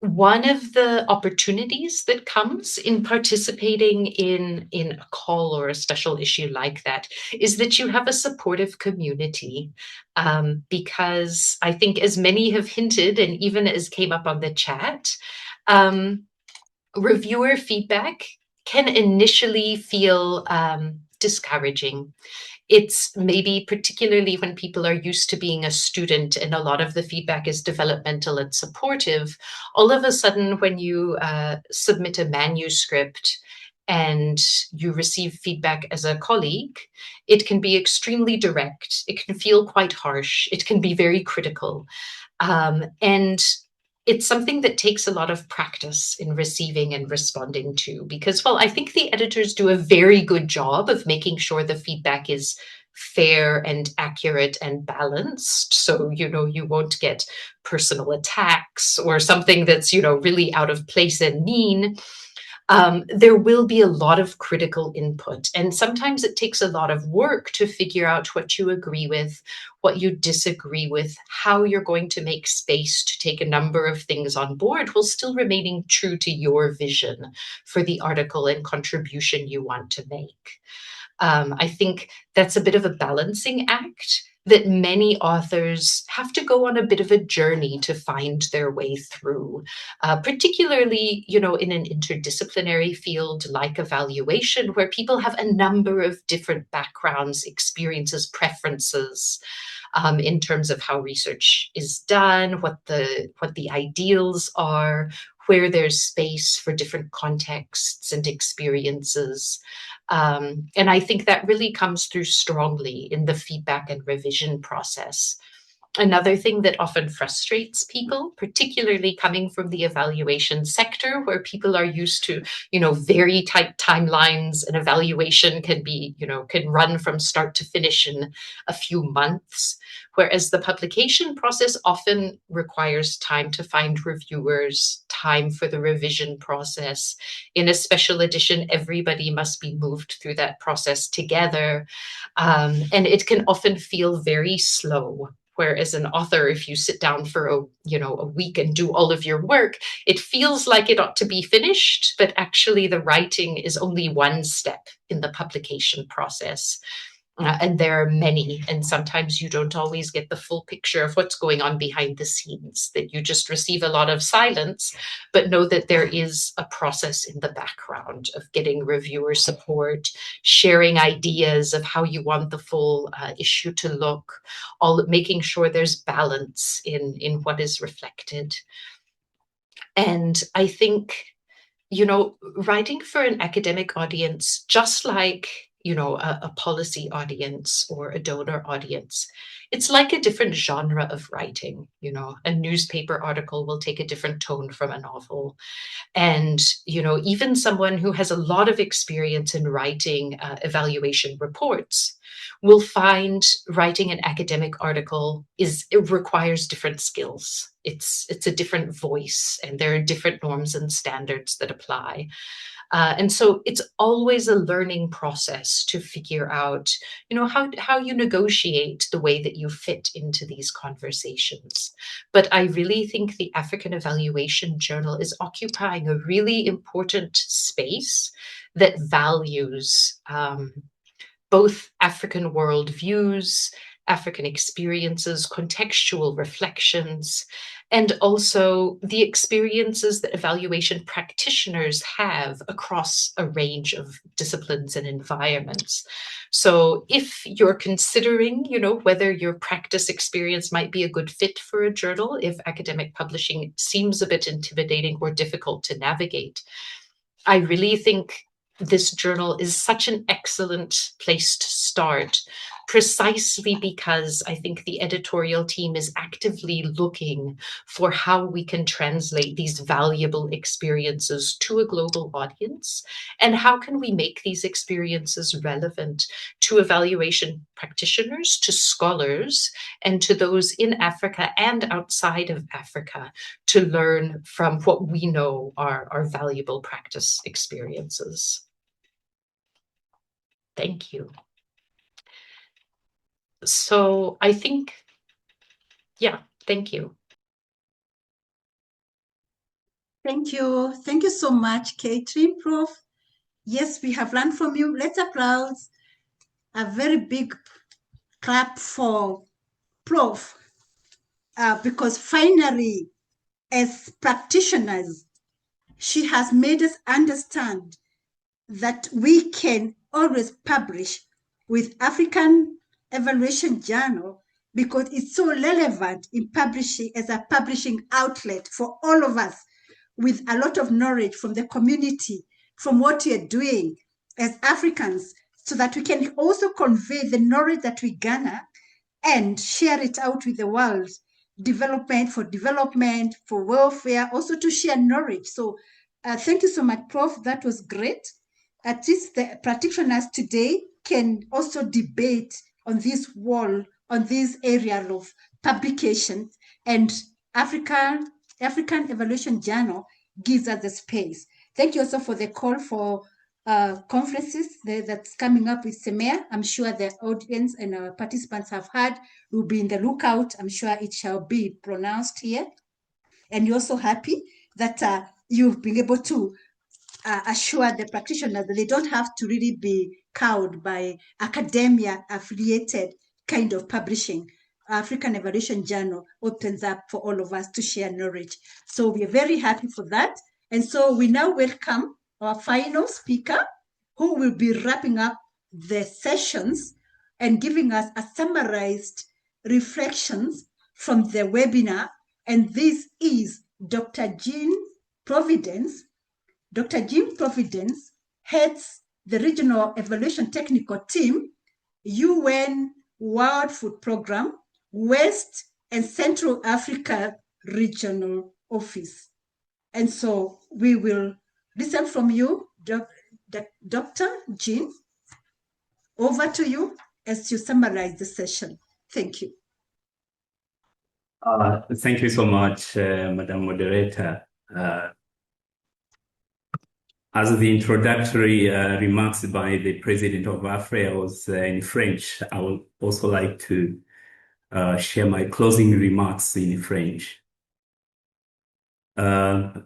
E: one of the opportunities that comes in participating in a call or a special issue like that is that you have a supportive community, because I think, as many have hinted, and even as came up on the chat, reviewer feedback can initially feel discouraging. It's maybe particularly when people are used to being a student and a lot of the feedback is developmental and supportive. All of a sudden, when you submit a manuscript and you receive feedback as a colleague, it can be extremely direct. It can feel quite harsh. It can be very critical. And it's something that takes a lot of practice in receiving and responding to, because, well, I think the editors do a very good job of making sure the feedback is fair and accurate and balanced. So, you won't get personal attacks or something that's, really out of place and mean. There will be a lot of critical input, and sometimes it takes a lot of work to figure out what you agree with, what you disagree with, how you're going to make space to take a number of things on board while still remaining true to your vision for the article and contribution you want to make. I think that's a bit of a balancing act that many authors have to go on a bit of a journey to find their way through, particularly, in an interdisciplinary field like evaluation, where people have a number of different backgrounds, experiences, preferences, in terms of how research is done, what the ideals are, where there's space for different contexts and experiences. And I think that really comes through strongly in the feedback and revision process. Another thing that often frustrates people, particularly coming from the evaluation sector, where people are used to, very tight timelines, and evaluation can be, can run from start to finish in a few months, whereas the publication process often requires time to find reviewers, time for the revision process. In a special edition, everybody must be moved through that process together. And it can often feel very slow, where as an author, if you sit down for a week and do all of your work, it feels like it ought to be finished, but actually the writing is only one step in the publication process. And there are many, and sometimes you don't always get the full picture of what's going on behind the scenes, that you just receive a lot of silence, but know that there is a process in the background of getting reviewer support, sharing ideas of how you want the full issue to look, all making sure there's balance in what is reflected. And I think, writing for an academic audience, just like a policy audience or a donor audience, it's like a different genre of writing. A newspaper article will take a different tone from a novel. And even someone who has a lot of experience in writing evaluation reports will find writing an academic article it requires different skills. It's a different voice, and there are different norms and standards that apply. And so it's always a learning process to figure out, how you negotiate the way that you fit into these conversations. But I really think the African Evaluation Journal is occupying a really important space that values both African worldviews, African experiences, contextual reflections, and also the experiences that evaluation practitioners have across a range of disciplines and environments. So if you're considering, whether your practice experience might be a good fit for a journal, if academic publishing seems a bit intimidating or difficult to navigate, I really think this journal is such an excellent place to start, precisely because I think the editorial team is actively looking for how we can translate these valuable experiences to a global audience, and how can we make these experiences relevant to evaluation practitioners, to scholars, and to those in Africa and outside of Africa to learn from what we know are valuable practice experiences. Thank you. So I think, thank you.
A: Thank you. Thank you so much, Catherine, Prof. Yes, we have learned from you. Let's applaud. A very big clap for Prof. Because finally, as practitioners, she has made us understand that we can always publish with African Evaluation Journal because it's so relevant in publishing as a publishing outlet for all of us, with a lot of knowledge from the community, from what we are doing as Africans, so that we can also convey the knowledge that we garner and share it out with the world, development, for welfare, also to share knowledge. So thank you so much, Prof. That was great. At least the practitioners today can also debate on this wall, on this area of publication, and African Evaluation Journal gives us the space. Thank you also for the call for conferences that's coming up with SEMEA. I'm sure the audience and our participants have heard. We'll be in the lookout. I'm sure it shall be pronounced here. And you're also happy that you've been able to assure the practitioners that they don't have to really be cowed by academia affiliated kind of publishing. African Evaluation Journal opens up for all of us to share knowledge. So we are very happy for that. And so we now welcome our final speaker, who will be wrapping up the sessions and giving us a summarized reflections from the webinar. And this is Dr. Jean Providence. Dr. Jean Providence heads the Regional Evaluation Technical Team, UN World Food Programme, West and Central Africa Regional Office. And so we will listen from you, Dr. Jean. Over to you as you summarize the session. Thank you.
F: Thank you so much, Madam Moderator. As the introductory remarks by the President of AFRE was in French, I would also like to share my closing remarks in French.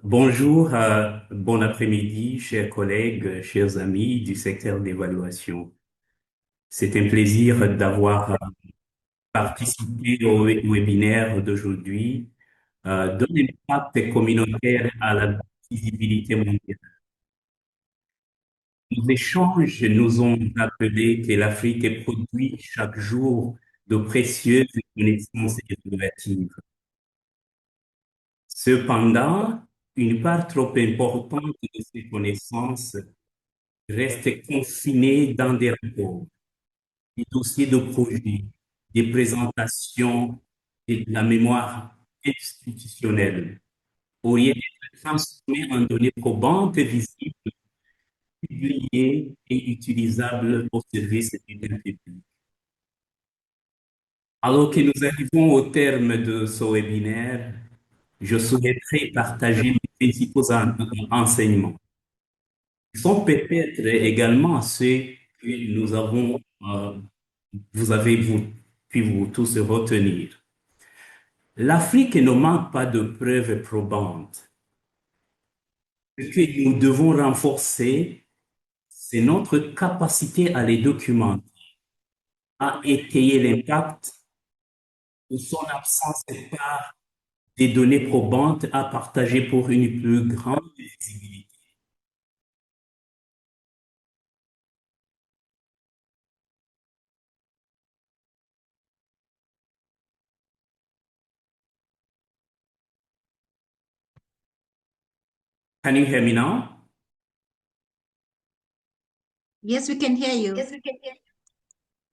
F: Bonjour, bon après-midi, chers collègues, chers amis du secteur d'évaluation. C'est un plaisir d'avoir participé au webinaire d'aujourd'hui de l'impact communautaire à la visibilité mondiale. Nos échanges nous ont rappelé que l'Afrique produit chaque jour de précieuses connaissances évaluatives. Cependant, une part trop importante de ces connaissances reste confinée dans des rapports, des dossiers de projet, des présentations et de la mémoire institutionnelle, au lieu d'être transformées en données probantes, visibles, publiées et utilisables au service du bien public. Alors que nous arrivons au terme de ce webinaire, je souhaiterais partager les principaux enseignements. Ils sont peut-être également ceux que nous avons, vous avez pu vous tous retenir. L'Afrique ne manque pas de preuves probantes. Ce que nous devons renforcer, c'est notre capacité à les documenter, à étayer l'impact ou son absence par des données probantes à partager pour une plus grande visibilité. Can you hear me now?
A: Yes, we can hear you.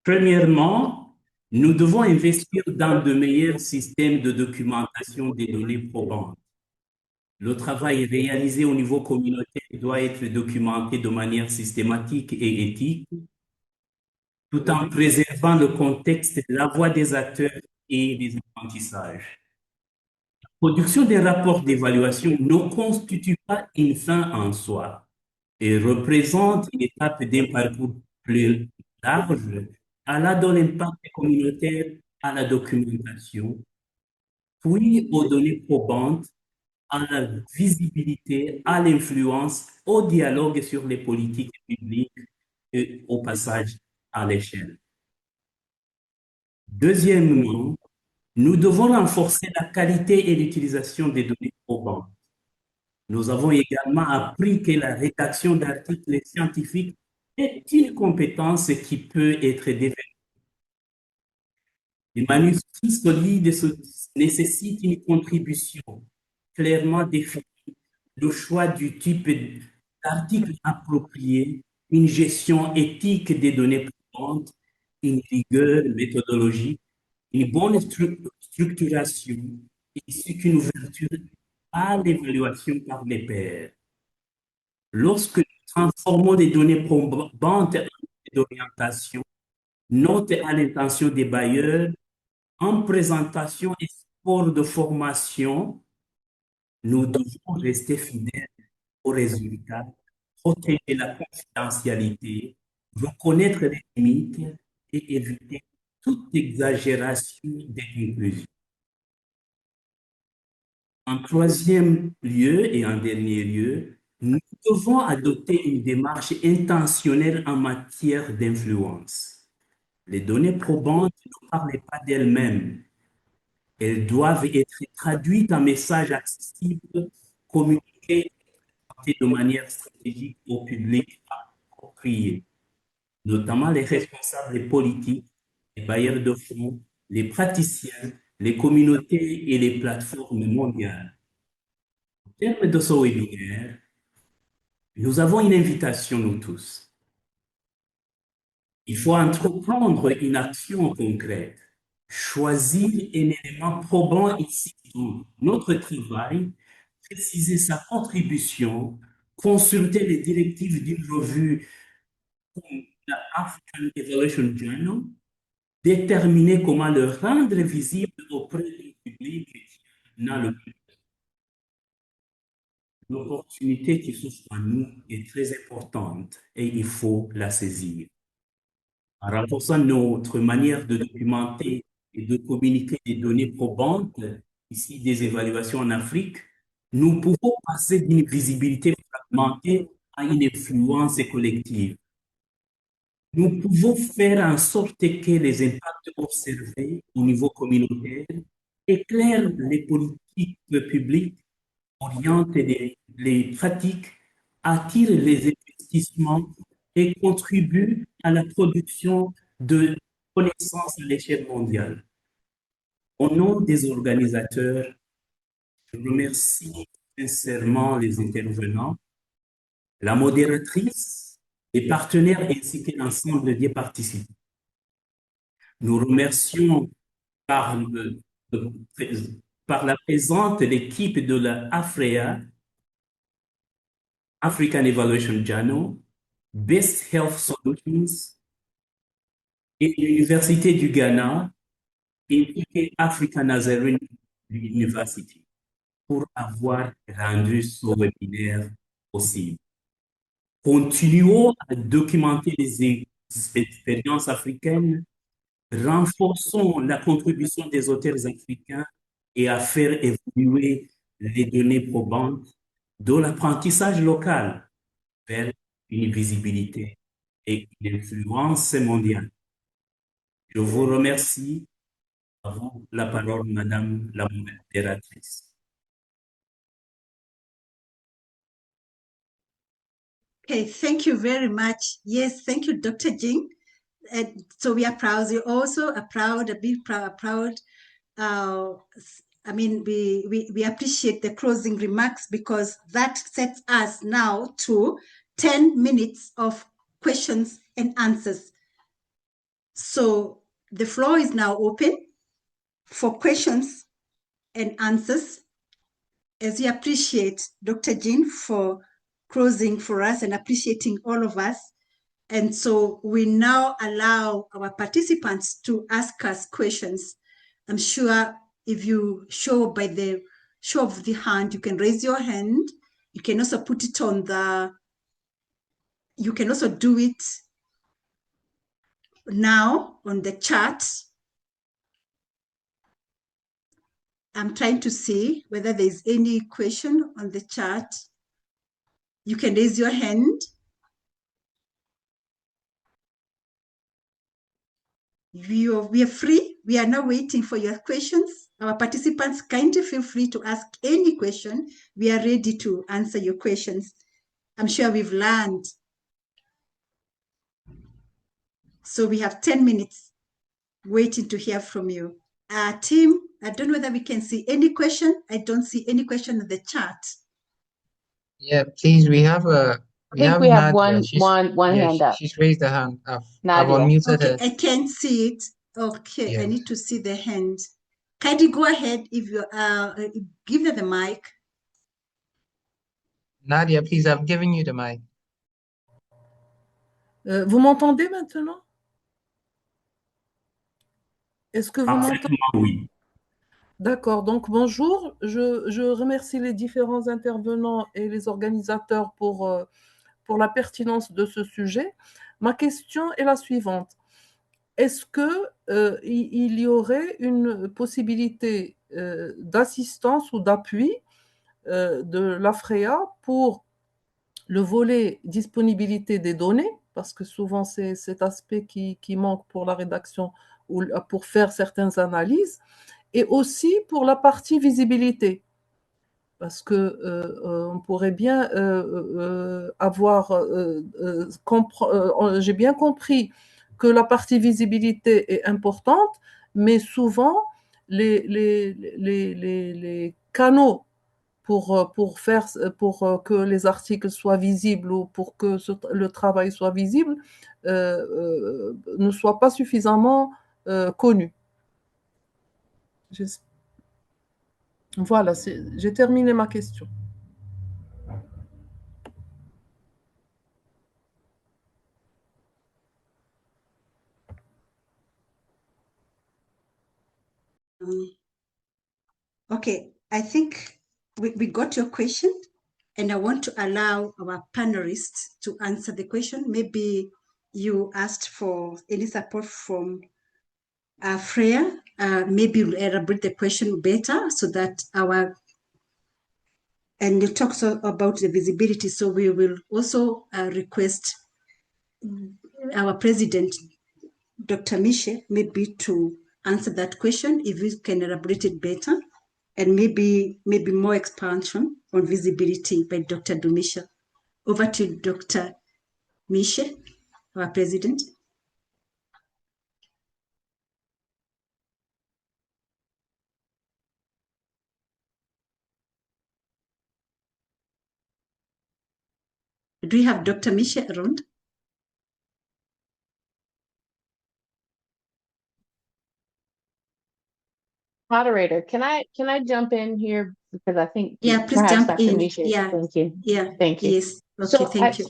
F: Premièrement, nous devons investir dans de meilleurs systèmes de documentation des données probantes. Le travail réalisé au niveau communautaire doit être documenté de manière systématique et éthique, tout en préservant le contexte, la voix des acteurs et des apprentissages. La production des rapports d'évaluation ne constitue pas une fin en soi et représente une étape d'un parcours plus large allant de l'impact communautaire à la documentation, puis aux données probantes, à la visibilité, à l'influence, au dialogue sur les politiques publiques et au passage à l'échelle. Deuxièmement, nous devons renforcer la qualité et l'utilisation des données probantes. Nous avons également appris que la rédaction d'articles scientifiques est une compétence qui peut être développée. Les manuscrits solides nécessitent une contribution clairement définie, le choix du type d'article approprié, une gestion éthique des données présentes, une rigueur méthodologique, une bonne structuration, ainsi qu'une ouverture à l'évaluation par les pairs. Lorsque nous transformons des données probantes en d'orientation, notes à l'intention des bailleurs, en présentation et support de formation, nous devons rester fidèles aux résultats, protéger la confidentialité, reconnaître les limites et éviter toute exagération des conclusions. En troisième lieu et en dernier lieu, nous devons adopter une démarche intentionnelle en matière d'influence. Les données probantes ne parlent pas d'elles-mêmes. Elles doivent être traduites en messages accessibles, communiqués de manière stratégique au public approprié, notamment les responsables politiques, les bailleurs de fonds, les praticiens, les communautés et les plateformes mondiales. Au terme de ce webinaire, nous avons une invitation, nous tous. Il faut entreprendre une action concrète, choisir un élément probant ici dans notre travail, préciser sa contribution, consulter les directives d'une revue comme la African Evaluation Journal, déterminer comment le rendre visible auprès du public dans le public. L'opportunité qui s'offre à nous est très importante et il faut la saisir. En renforçant notre manière de documenter et de communiquer des données probantes, ici des évaluations en Afrique, nous pouvons passer d'une visibilité fragmentée à une influence collective. Nous pouvons faire en sorte que les impacts observés au niveau communautaire éclairent les politiques publiques, orientent les pratiques, attirent les investissements et contribuent à la production de connaissances à l'échelle mondiale. Au nom des organisateurs, je remercie sincèrement les intervenants, la modératrice, les partenaires ainsi que l'ensemble des participants. Nous remercions par la présente l'équipe de la AFREA, African Evaluation Journal, Best Health Solutions et l'Université du Ghana et African Nazarene University pour avoir rendu ce webinaire possible. Continuons à documenter les expériences africaines, renforçons la contribution des auteurs africains et à faire évoluer les données probantes de l'apprentissage local vers une visibilité et une influence mondiale. Je vous remercie. À vous la parole, Madame la modératrice.
A: Okay, thank you very much. Yes, thank you, Dr. Jing. And so we are proud. We also are proud, a bit proud. I mean, we appreciate the closing remarks because that sets us now to 10 minutes of questions and answers. So the floor is now open for questions and answers. As we appreciate Dr. Jean for closing for us and appreciating all of us. And so we now allow our participants to ask us questions. I'm sure if you show by the show of the hand, you can raise your hand. You can also put it on you can also do it now on the chat. I'm trying to see whether there's any question on the chat. You can raise your hand. We are free. We are now waiting for your questions. Our participants, kindly feel free to ask any question. We are ready to answer your questions. I'm sure we've learned. So we have 10 minutes waiting to hear from you. Team, I don't know whether we can see any question. I don't see any question in the chat.
G: Yeah, please, we have a...
C: I think we have
G: Nadia.
C: one hand up.
G: She's raised her hand. I've
C: Nadia.
G: unmuted
A: Okay,
G: her.
A: I can't see it. Okay,
G: Yeah.
A: I need to see the hand. Kindly go ahead if you give her the mic.
G: Nadia, please, I've given you the mic.
H: Vous m'entendez maintenant? Est-ce que vous m'entendez?
F: Oui.
H: D'accord, donc bonjour. Je remercie les différents intervenants et les organisateurs pour la pertinence de ce sujet. Ma question est la suivante. Est-ce qu'il y aurait une possibilité d'assistance ou d'appui de l'AFREA pour le volet disponibilité des données, parce que souvent c'est cet aspect qui manque pour la rédaction ou pour faire certaines analyses, et aussi pour la partie visibilité, parce que on pourrait bien avoir... j'ai bien compris que la partie visibilité est importante, mais souvent les canaux pour que les articles soient visibles ou pour que le travail soit visible ne soient pas suffisamment connus. Voilà, j'ai terminé ma question.
A: Okay, I think we got your question, and I want to allow our panelists to answer the question. Maybe you asked for any support from Freya, maybe will elaborate the question better so that and you talk about the visibility. So we will also request our president, Dr. Mishe, maybe to answer that question if we can elaborate it better, and maybe more expansion on visibility by Dr. Dumisha. Over to Dr. Mishe, our president. Do we have Dr. Mishe around?
C: Moderator, can I jump in here because I think
A: Yeah, please
C: perhaps
A: jump
C: Dr.
A: in.
C: Misha.
A: Yeah,
C: Thank you.
A: yeah,
C: Thank you.
A: yes. Okay,
C: So
A: thank you.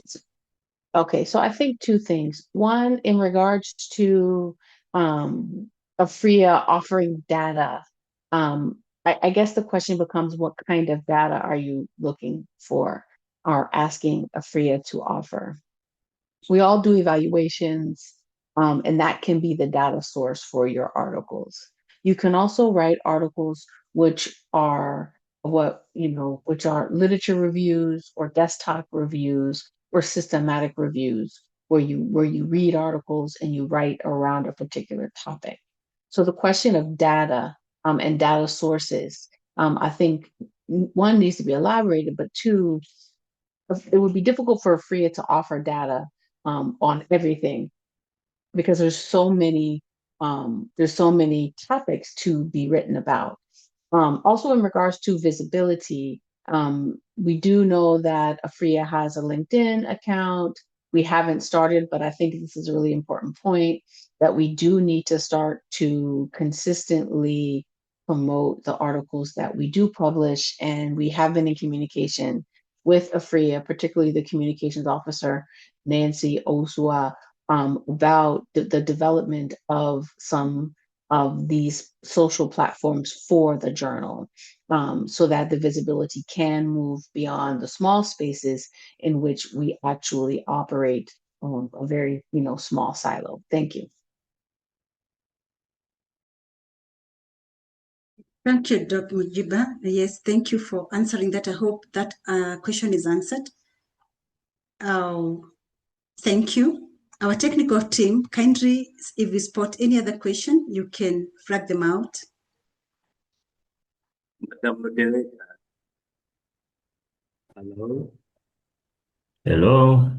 C: okay, so I think two things. One, in regards to AFRIA offering data, I guess the question becomes what kind of data are you looking for or asking AFRIA to offer? We all do evaluations, and that can be the data source for your articles. You can also write articles which are which are literature reviews or desktop reviews or systematic reviews where you read articles and you write around a particular topic. So the question of data and data sources, I think one needs to be elaborated, but two, it would be difficult for AFRIA to offer data on everything because there's so many topics to be written about. Also, in regards to visibility, we do know that AFRIA has a LinkedIn account. We haven't started, but I think this is a really important point that we do need to start to consistently promote the articles that we do publish. And we have been in communication with AFRIA, particularly the communications officer, Nancy Osua, about the development of some of these social platforms for the journal, so that the visibility can move beyond the small spaces in which we actually operate a very small silo. Thank you.
A: Thank you, Dr. Mujiba. Yes, thank you for answering that. I hope that question is answered. Thank you. Our technical team, kindly, if you spot any other question, you can flag them out.
F: Madam Moderator. Hello. Hello.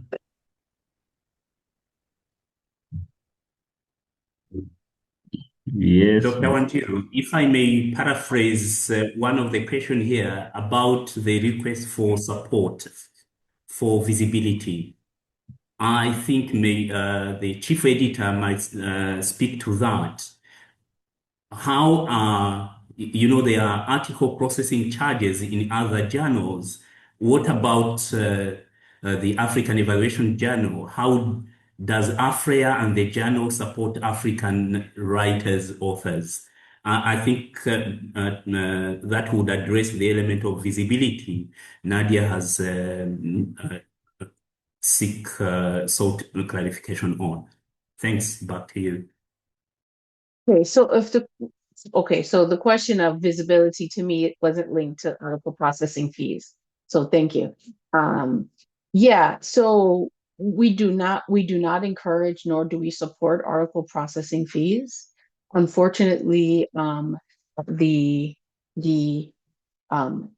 F: Yes. Dr. Wanjiru, if I may paraphrase one of the question here about the request for support for visibility. I think the chief editor might speak to that. How there are article processing charges in other journals. What about the African Evaluation Journal? How does AFRIA and the journal support African writers, authors? I think that would address the element of visibility. Nadia has sought clarification on. Thanks. Back to you.
C: Okay, so the question of visibility to me, it wasn't linked to article processing fees. So thank you. Yeah, so we do not encourage nor do we support article processing fees. Unfortunately, the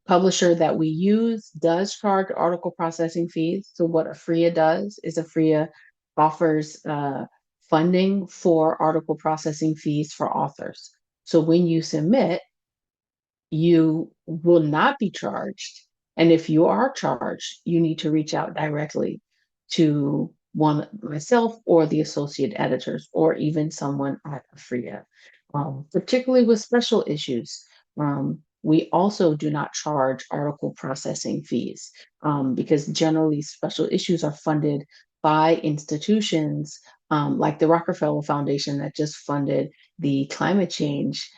C: publisher that we use does charge article processing fees. So what AFRIA does is AFRIA offers funding for article processing fees for authors. So when you submit, you will not be charged. And if you are charged, you need to reach out directly to myself or the associate editors or even someone at AFRIA, particularly with special issues. We also do not charge article processing fees because generally special issues are funded by institutions like the Rockefeller Foundation that just funded the climate change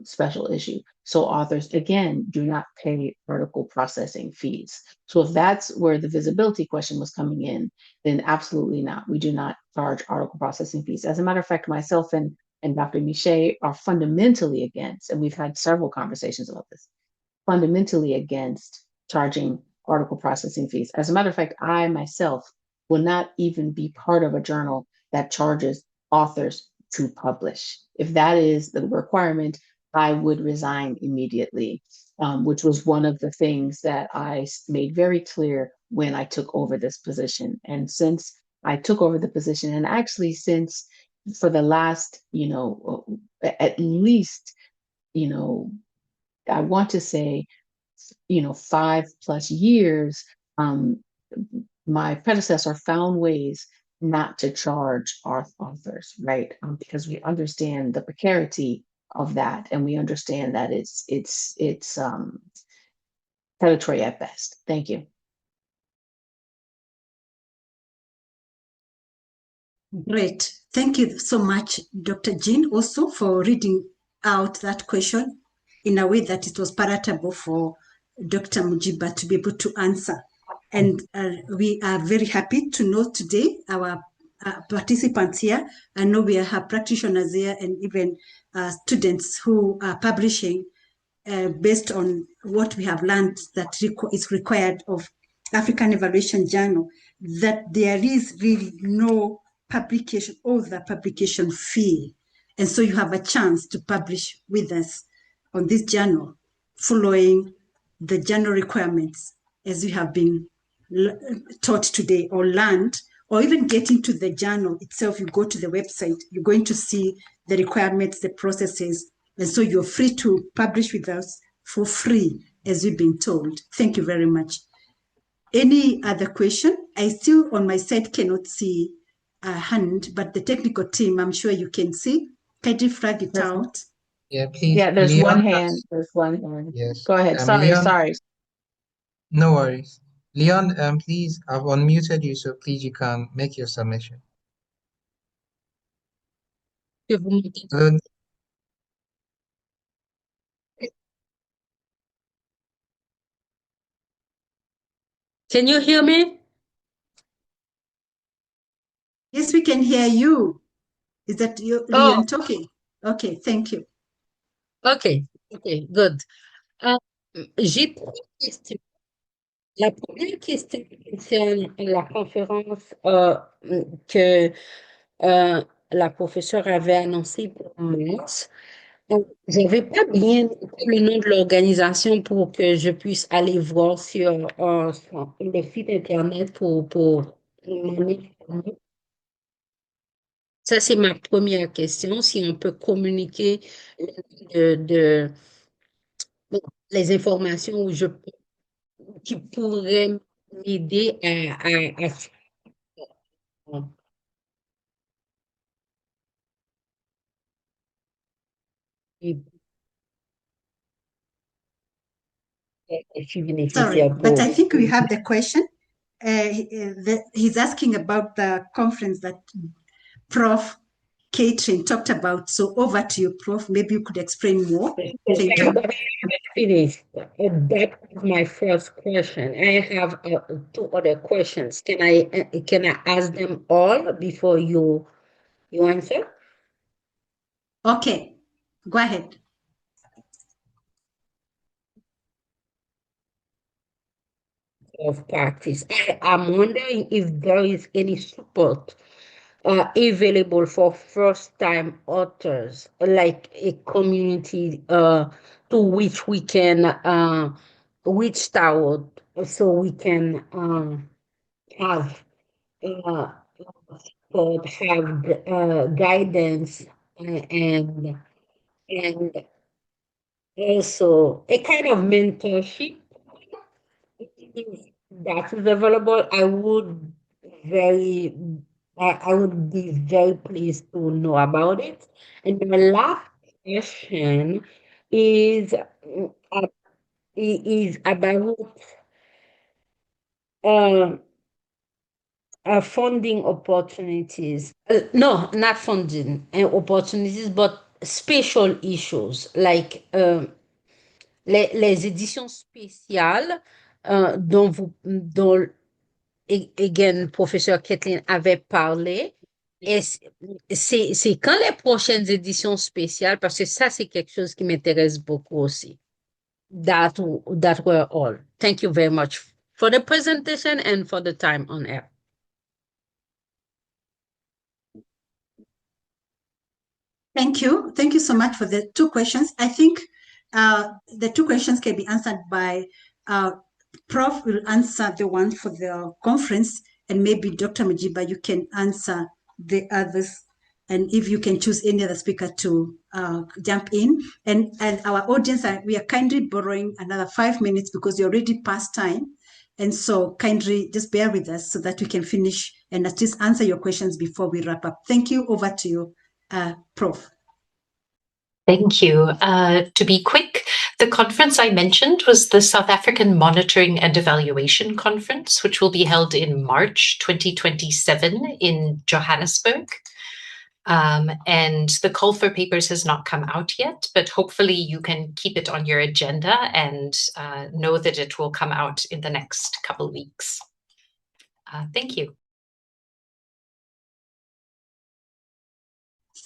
C: special issue. So authors, again, do not pay article processing fees. So if that's where the visibility question was coming in, then absolutely not. We do not charge article processing fees. As a matter of fact, myself and and Dr. Miche are fundamentally against, and we've had several conversations about this, fundamentally against charging article processing fees. As a matter of fact, I myself will not even be part of a journal that charges authors to publish. If that is the requirement, I would resign immediately, which was one of the things that I made very clear when I took over this position. And since I took over the position, and actually since for the last, at least, I want to say, 5+ years, my predecessor found ways not to charge our authors, right? Because we understand the precarity of that, and we understand that it's predatory at best. Thank you.
A: Great. Thank you so much, Dr. Jean, also for reading out that question in a way that it was palatable for Dr. Mujiba to be able to answer. And we are very happy to know today our participants here. I know we have practitioners here and even students who are publishing based on what we have learned that is required of African Evaluation Journal, that there is really no publication, author publication fee. And so you have a chance to publish with us on this journal, following the journal requirements as you have been taught today or learned, or even getting to the journal itself. You go to the website, you're going to see the requirements, the processes, and so you're free to publish with us for free, as we've been told. Thank you very much. Any other question? I still, on my side, cannot see a hand, but the technical team, I'm sure you can see. Kindly flag it out.
G: Yeah, please.
C: Yeah, there's
G: Leon
C: one
G: has-
C: hand. There's one hand.
G: Yes.
C: Go ahead. Sorry,
G: Leon,
C: sorry.
G: no worries. Leon, please, I've unmuted you, so please you can make your submission. Hello,
I: Can you hear me?
A: Yes, we can hear you. Is that you, Leon,
I: Oh,
A: talking? Okay, thank you.
I: ok, good. J'ai trois questions. La première question concerne la conférence que la professeure avait annoncée pour mars. Je n'avais pas bien noté le nom de l'organisation pour que je puisse aller voir sur le site Internet pour m'en informer. Ça, c'est ma première question. Si on peut communiquer de les informations qui pourraient m'aider à suivre
A: Sorry,
I: nécessaire
A: but
I: pour.
A: I think we have the question. He's asking about the conference that Prof. Catherine talked about. So over to you, Prof. Maybe you could explain more. Thank you.
I: Finished. That was my first question. I have two other questions. Can I ask them all before you answer?
A: Okay, go ahead.
I: Of practice. I'm wondering if there is any support available for first-time authors, like a community to which we can reach out, so we can have uh, support, have guidance, and also a kind of mentorship. If that is available, very, I would be very pleased to know about it. And my last question is about uh, funding opportunities. No, not funding opportunities, but special issues like les éditions spéciales dont again, professeur Kathleen avait parlé. Et c'est quand les prochaines éditions spéciales, parce que ça, c'est quelque chose qui m'intéresse beaucoup aussi. That were all. Thank you very much for the presentation and for the time on air.
A: Thank you. Thank you so much for the two questions. I think the two questions can be answered by Prof will answer the one for the conference, and maybe Dr. Mujiba, you can answer the others. And if you can choose any other speaker to jump in. And our audience, we are kindly borrowing another 5 minutes because you're already past time. And so kindly just bear with us so that we can finish and at least answer your questions before we wrap up. Thank you. Over to you, Prof.
E: Thank you. To be quick, the conference I mentioned was the South African Monitoring and Evaluation Conference, which will be held in March 2027 in Johannesburg. And the call for papers has not come out yet, but hopefully you can keep it on your agenda and know that it will come out in the next couple of weeks. Thank you.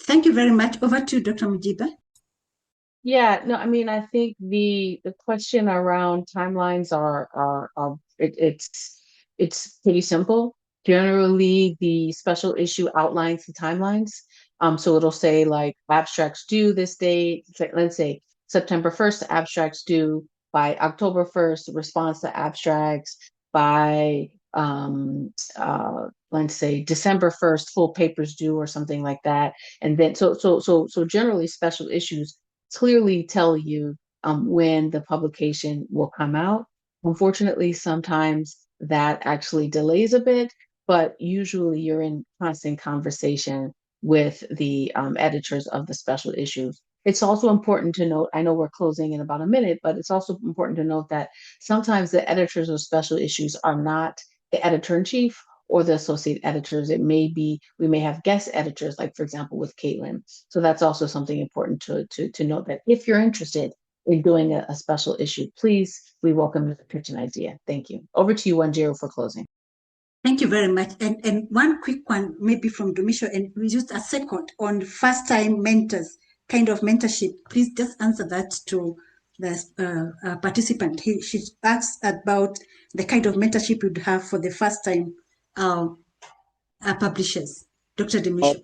A: Thank you very much. Over to Dr. Mujiba.
C: Yeah, no, I mean, I think the question around timelines it's pretty simple. Generally, the special issue outlines the timelines. So it'll say like abstracts due this date. Let's say September 1st, abstracts due by October 1st, response to abstracts by let's say December 1st, full papers due or something like that. And then so generally special issues clearly tell you when the publication will come out. Unfortunately, sometimes that actually delays a bit, but usually you're in constant conversation with the editors of the special issues. It's also important to note, I know we're closing in about a minute, but it's also important to note that sometimes the editors of special issues are not the editor-in-chief or the associate editors. It may be, we may have guest editors, like for example, with Caitlin. So that's also something important to note, that if you're interested in doing a special issue, please, we welcome you to pitch an idea. Thank you. Over to you, Wanjiro, for closing.
A: Thank you very much. And one quick one, maybe from Domisho, and we just a second on first-time mentors, kind of mentorship. Please just answer that to the participant. She asked about the kind of mentorship you'd have for the first-time publishers. Dr. Domisho.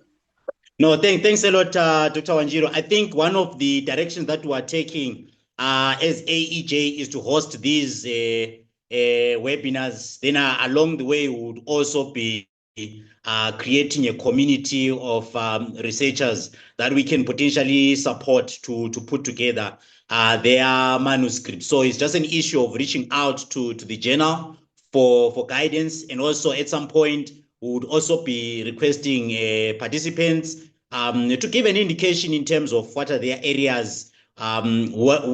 D: No, thanks a lot, Dr. Wanjiro. I think one of the directions that we are taking as AEJ is to host these webinars. Then along the way, we would also be creating a community of researchers that we can potentially support to put together their manuscripts. So it's just an issue of reaching out to the journal for guidance, and also at some point we would also be requesting participants to give an indication in terms of what are their areas, what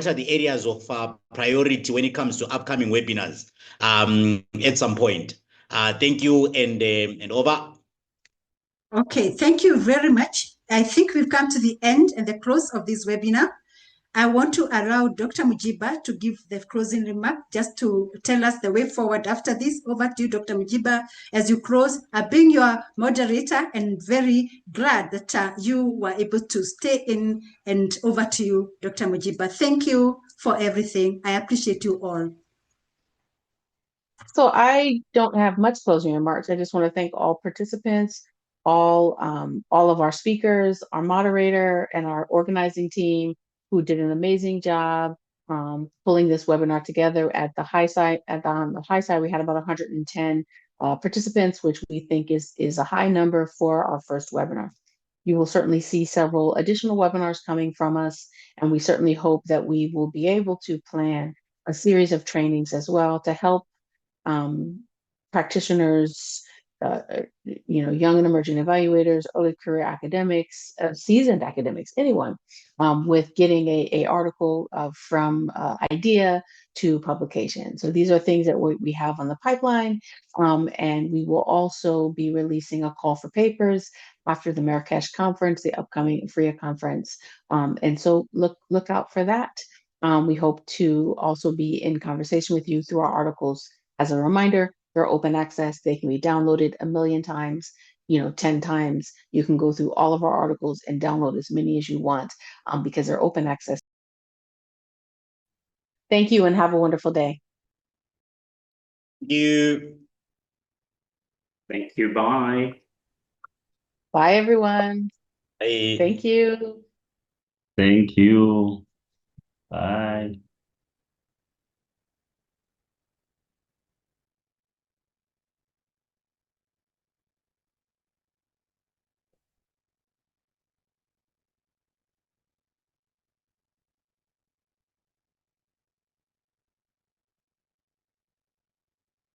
D: are the areas of priority when it comes to upcoming webinars at some point. Thank you, and over.
A: Okay, thank you very much. I think we've come to the end and the close of this webinar. I want to allow Dr. Mujiba to give the closing remark, just to tell us the way forward after this. Over to you, Dr. Mujiba, as you close. Being your moderator, and very glad that you were able to stay in. And over to you, Dr. Mujiba. Thank you for everything. I appreciate you all.
C: So I don't have much closing remarks. I just want to thank all participants, all of our speakers, our moderator, and our organizing team, who did an amazing job pulling this webinar together. At the high side, we had about 110 participants, which we think is a high number for our first webinar. You will certainly see several additional webinars coming from us, and we certainly hope that we will be able to plan a series of trainings as well to help practitioners, young and emerging evaluators, early career academics, seasoned academics, anyone, with getting a article from idea to publication. So these are things that we have on the pipeline, and we will also be releasing a call for papers after the Marrakesh conference, the upcoming FRIA conference. And so look out for that. We hope to also be in conversation with you through our articles. As a reminder, they're open access. They can be downloaded 1 million times. 10 times. You can go through all of our articles and download as many as you want because they're open access. Thank you and have a wonderful day.
D: You.
F: Thank you. Bye.
C: Bye, everyone.
D: Bye.
C: Thank you.
F: Thank you. Bye.